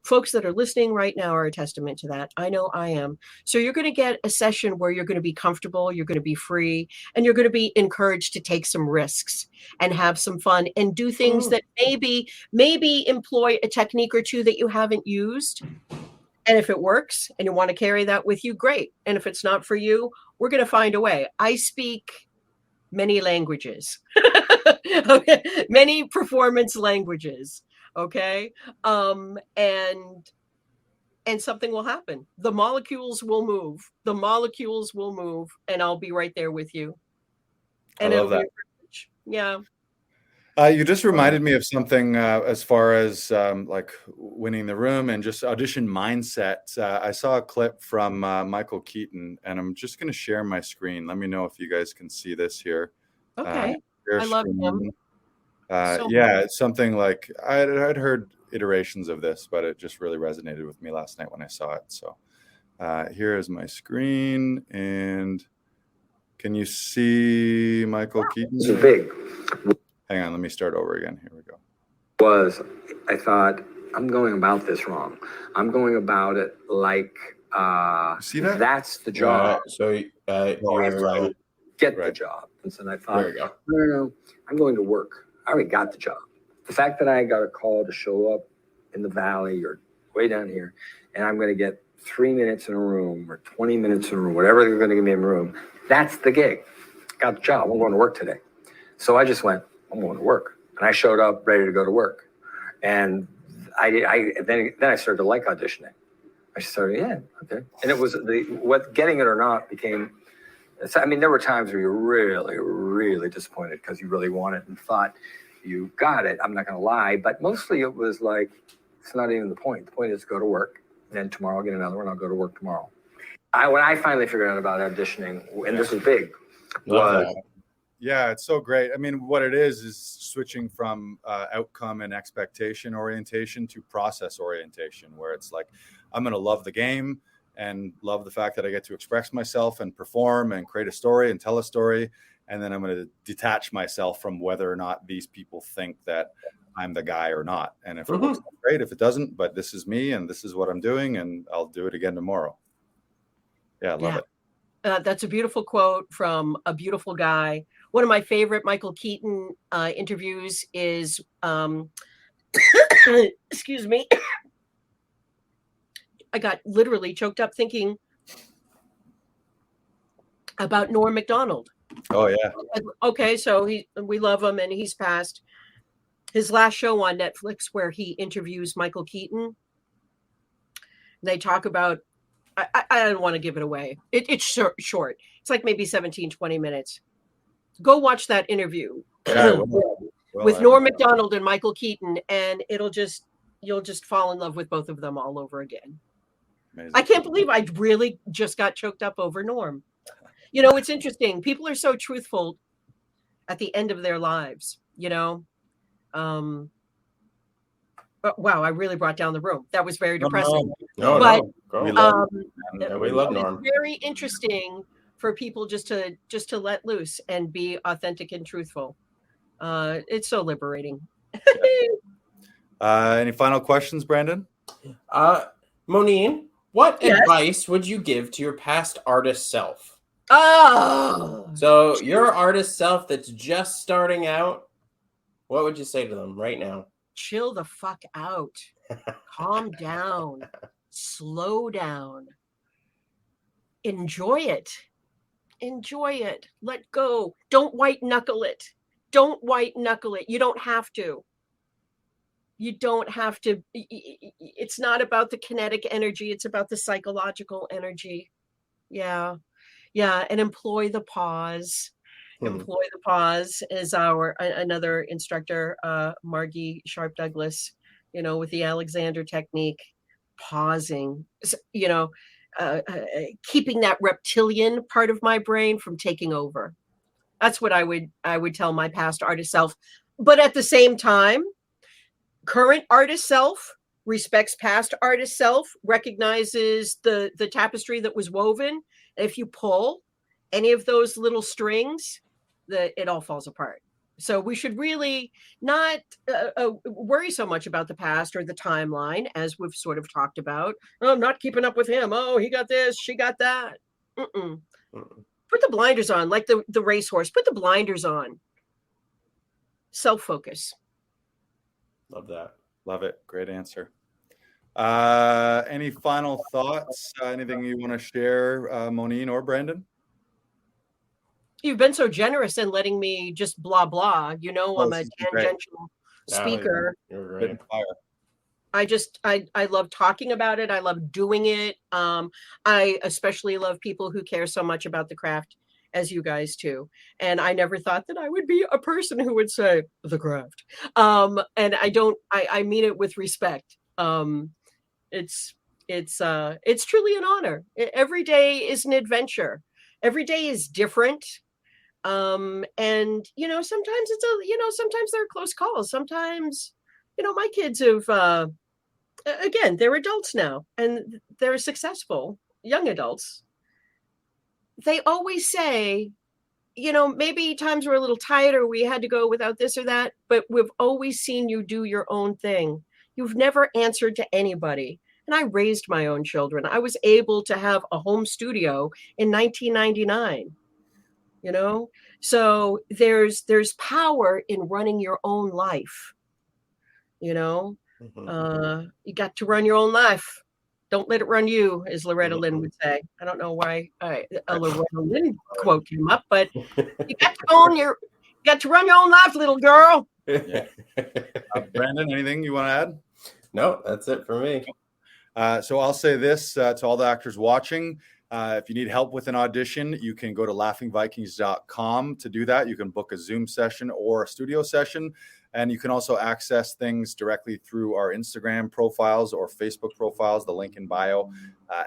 Folks that are listening right now are a testament to that. I know I am. So you're going to get a session where you're going to be comfortable, you're going to be free, and you're going to be encouraged to take some risks and have some fun and do things that maybe employ a technique or two that you haven't used. And if it works and you want to carry that with you, great. And if it's not for you, we're going to find a way. I speak many languages, okay? Many performance languages. Okay. And something will happen. The molecules will move. And I'll be right there with you. And I love that. Yeah. You just reminded me of something as far as like winning the room and just audition mindset. I saw a clip from Michael Keaton, and I'm just going to share my screen. Let me know if you guys can see this here. Okay. Share I love screen. him. Yeah, it's something like I'd heard iterations of this, but it just really resonated with me last night when I saw it. So here is my screen, and can you see Michael Keaton? This is big. Hang on, let me start over again. Here we go. I thought, I'm going about this wrong. I'm going about it like See that? that's the job. You're right. Get the job. And so I thought, There we go. no, I'm going to work. I already got the job. The fact that I got a call to show up in the valley or way down here, and I'm going to get 3 minutes in a room or 20 minutes in a room, whatever they're going to give me in a room, that's the gig. Got the job. I'm going to work today. So I just went, I'm going to work. And I showed up ready to go to work. And then I started to like auditioning. I started, okay. And it was getting it or not became, I mean, there were times where you're really, really disappointed because you really wanted and thought you got it. I'm not going to lie. But mostly it was like, it's not even the point. The point is go to work. And then tomorrow I'll get another one. I'll go to work tomorrow. When I finally figured out about auditioning, and this was big, Yeah, it's so great. I mean, what it is switching from outcome and expectation orientation to process orientation, where it's like, I'm going to love the game and love the fact that I get to express myself and perform and create a story and tell a story. And then I'm going to detach myself from whether or not these people think that I'm the guy or not. And if it works, great. If it doesn't, but this is me and this is what I'm doing, and I'll do it again tomorrow. Yeah, I love it. That's a beautiful quote from a beautiful guy. One of my favorite Michael Keaton interviews is, excuse me, I got literally choked up thinking about Norm Macdonald. Oh, yeah. Okay, so we love him, and he's passed. His last show on Netflix where he interviews Michael Keaton, they talk about, I don't want to give it away. It's short. It's like maybe 17, 20 minutes. Go watch that interview with Norm Macdonald and Michael Keaton, and you'll just fall in love with both of them all over again. Amazing. I can't believe I really just got choked up over Norm. You know, it's interesting. People are so truthful at the end of their lives, you know. Wow, I really brought down the room. That was very depressing. No. We love Norm. It's very interesting for people just to let loose and be authentic and truthful. It's so liberating. Any final questions, Brandon? Moneen, what advice would you give to your past artist self? Oh, so your artist self that's just starting out, what would you say to them right now? Chill the fuck out. Calm down. Slow down. Enjoy it. Enjoy it. Let go. Don't white knuckle it. Don't white knuckle it. You don't have to. You don't have to. It's not about the kinetic energy. It's about the psychological energy. Yeah. And employ the pause. Employ the pause is another instructor, Margie Sharp Douglas, you know, with the Alexander technique, pausing, you know, keeping that reptilian part of my brain from taking over. That's what I would tell my past artist self. But at the same time, current artist self respects past artist self, recognizes the tapestry that was woven. If you pull any of those little strings, it all falls apart. So we should really not worry so much about the past or the timeline, as we've sort of talked about. Oh, I'm not keeping up with him. Oh, he got this, she got that. Put the blinders on, like the racehorse. Put the blinders on. Self-focus. Love that. Love it. Great answer. Any final thoughts? Anything you want to share, Moneen or Brandon? You've been so generous in letting me just blah, blah. You know, I'm a tangential speaker. You're great. I love talking about it. I love doing it. I especially love people who care so much about the craft as you guys too. And I never thought that I would be a person who would say the craft. And I mean it with respect. It's truly an honor. Every day is an adventure. Every day is different. And sometimes sometimes there are close calls. Sometimes, my kids have, again, they're adults now and they're successful young adults. They always say, maybe times were a little tight or we had to go without this or that, but we've always seen you do your own thing. You've never answered to anybody. And I raised my own children. I was able to have a home studio in 1999. So there's power in running your own life. You got to run your own life. Don't let it run you, as Loretta Lynn would say. I don't know why a Loretta Lynn quote came up, but you got to run your own life, little girl. Yeah. Brandon, anything you want to add? No, that's it for me. So I'll say this to all the actors watching. If you need help with an audition, you can go to laughingvikings.com to do that. You can book a Zoom session or a studio session. And you can also access things directly through our Instagram profiles or Facebook profiles, the link in bio,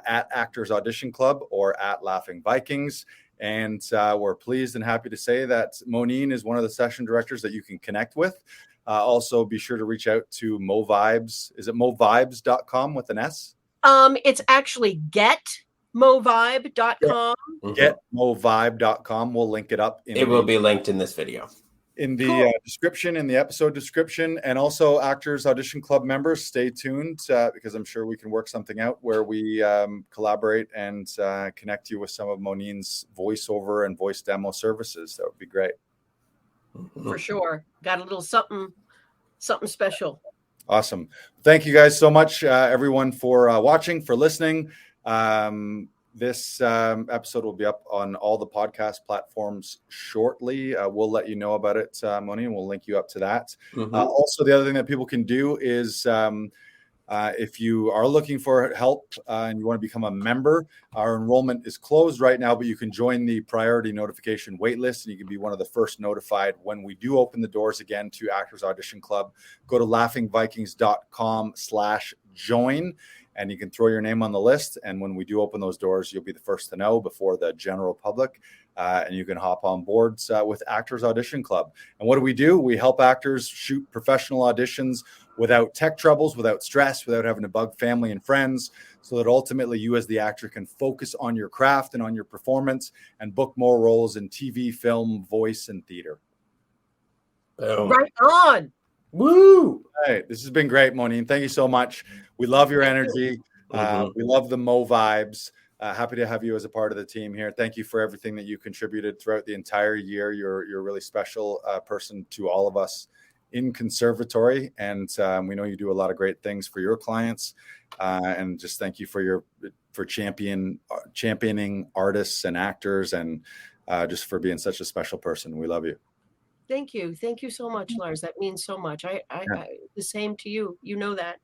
at Actors Audition Club or at Laughing Vikings. And we're pleased and happy to say that Moneen is one of the session directors that you can connect with. Also, be sure to reach out to MoVibes. Is it MoVibes.com with an S? It's actually getmovibe.com. Getmovibe.com. We'll link it up. It will be linked in this video. In the description, in the episode description, and also Actors Audition Club members, stay tuned because I'm sure we can work something out where we collaborate and connect you with some of Moneen's voiceover and voice demo services. That would be great. For sure. Got a little something special. Awesome. Thank you guys so much, everyone, for watching, for listening. This episode will be up on all the podcast platforms shortly. We'll let you know about it, Moneen. We'll link you up to that. Also, the other thing that people can do is if you are looking for help and you want to become a member, our enrollment is closed right now, but you can join the priority notification waitlist and you can be one of the first notified when we do open the doors again to Actors Audition Club. Go to laughingvikings.com/join. And you can throw your name on the list. And when we do open those doors, you'll be the first to know before the general public. And you can hop on board with Actors Audition Club. And what do? We help actors shoot professional auditions without tech troubles, without stress, without having to bug family and friends, so that ultimately you as the actor can focus on your craft and on your performance and book more roles in TV, film, voice, and theater. Boom. Right on. Woo! All right. This has been great, Moneen. Thank you so much. We love your energy. We love the Mo vibes. Happy to have you as a part of the team here. Thank you for everything that you contributed throughout the entire year. You're a really special person to all of us in conservatory. And we know you do a lot of great things for your clients. And just thank you for championing artists and actors and just for being such a special person. We love you. Thank you. Thank you so much, Lars. That means so much. I the same to you. You know that.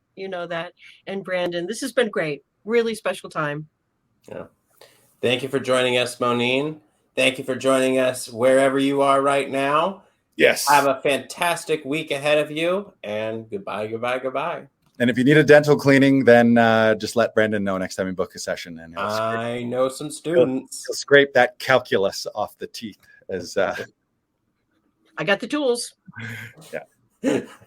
And Brandon, this has been great. Really special time. Yeah. Thank you for joining us, Moneen. Thank you for joining us wherever you are right now. Yes. Have a fantastic week ahead of you. And goodbye. And if you need a dental cleaning, then just let Brandon know next time you book a session. And I know some students. He'll scrape that calculus off the teeth as I got the tools. Yeah.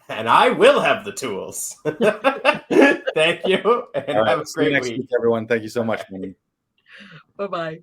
And I will have the tools. Thank you. And all right, have a see you great next week. week, everyone. Thank you so much, Moneen. Bye-bye.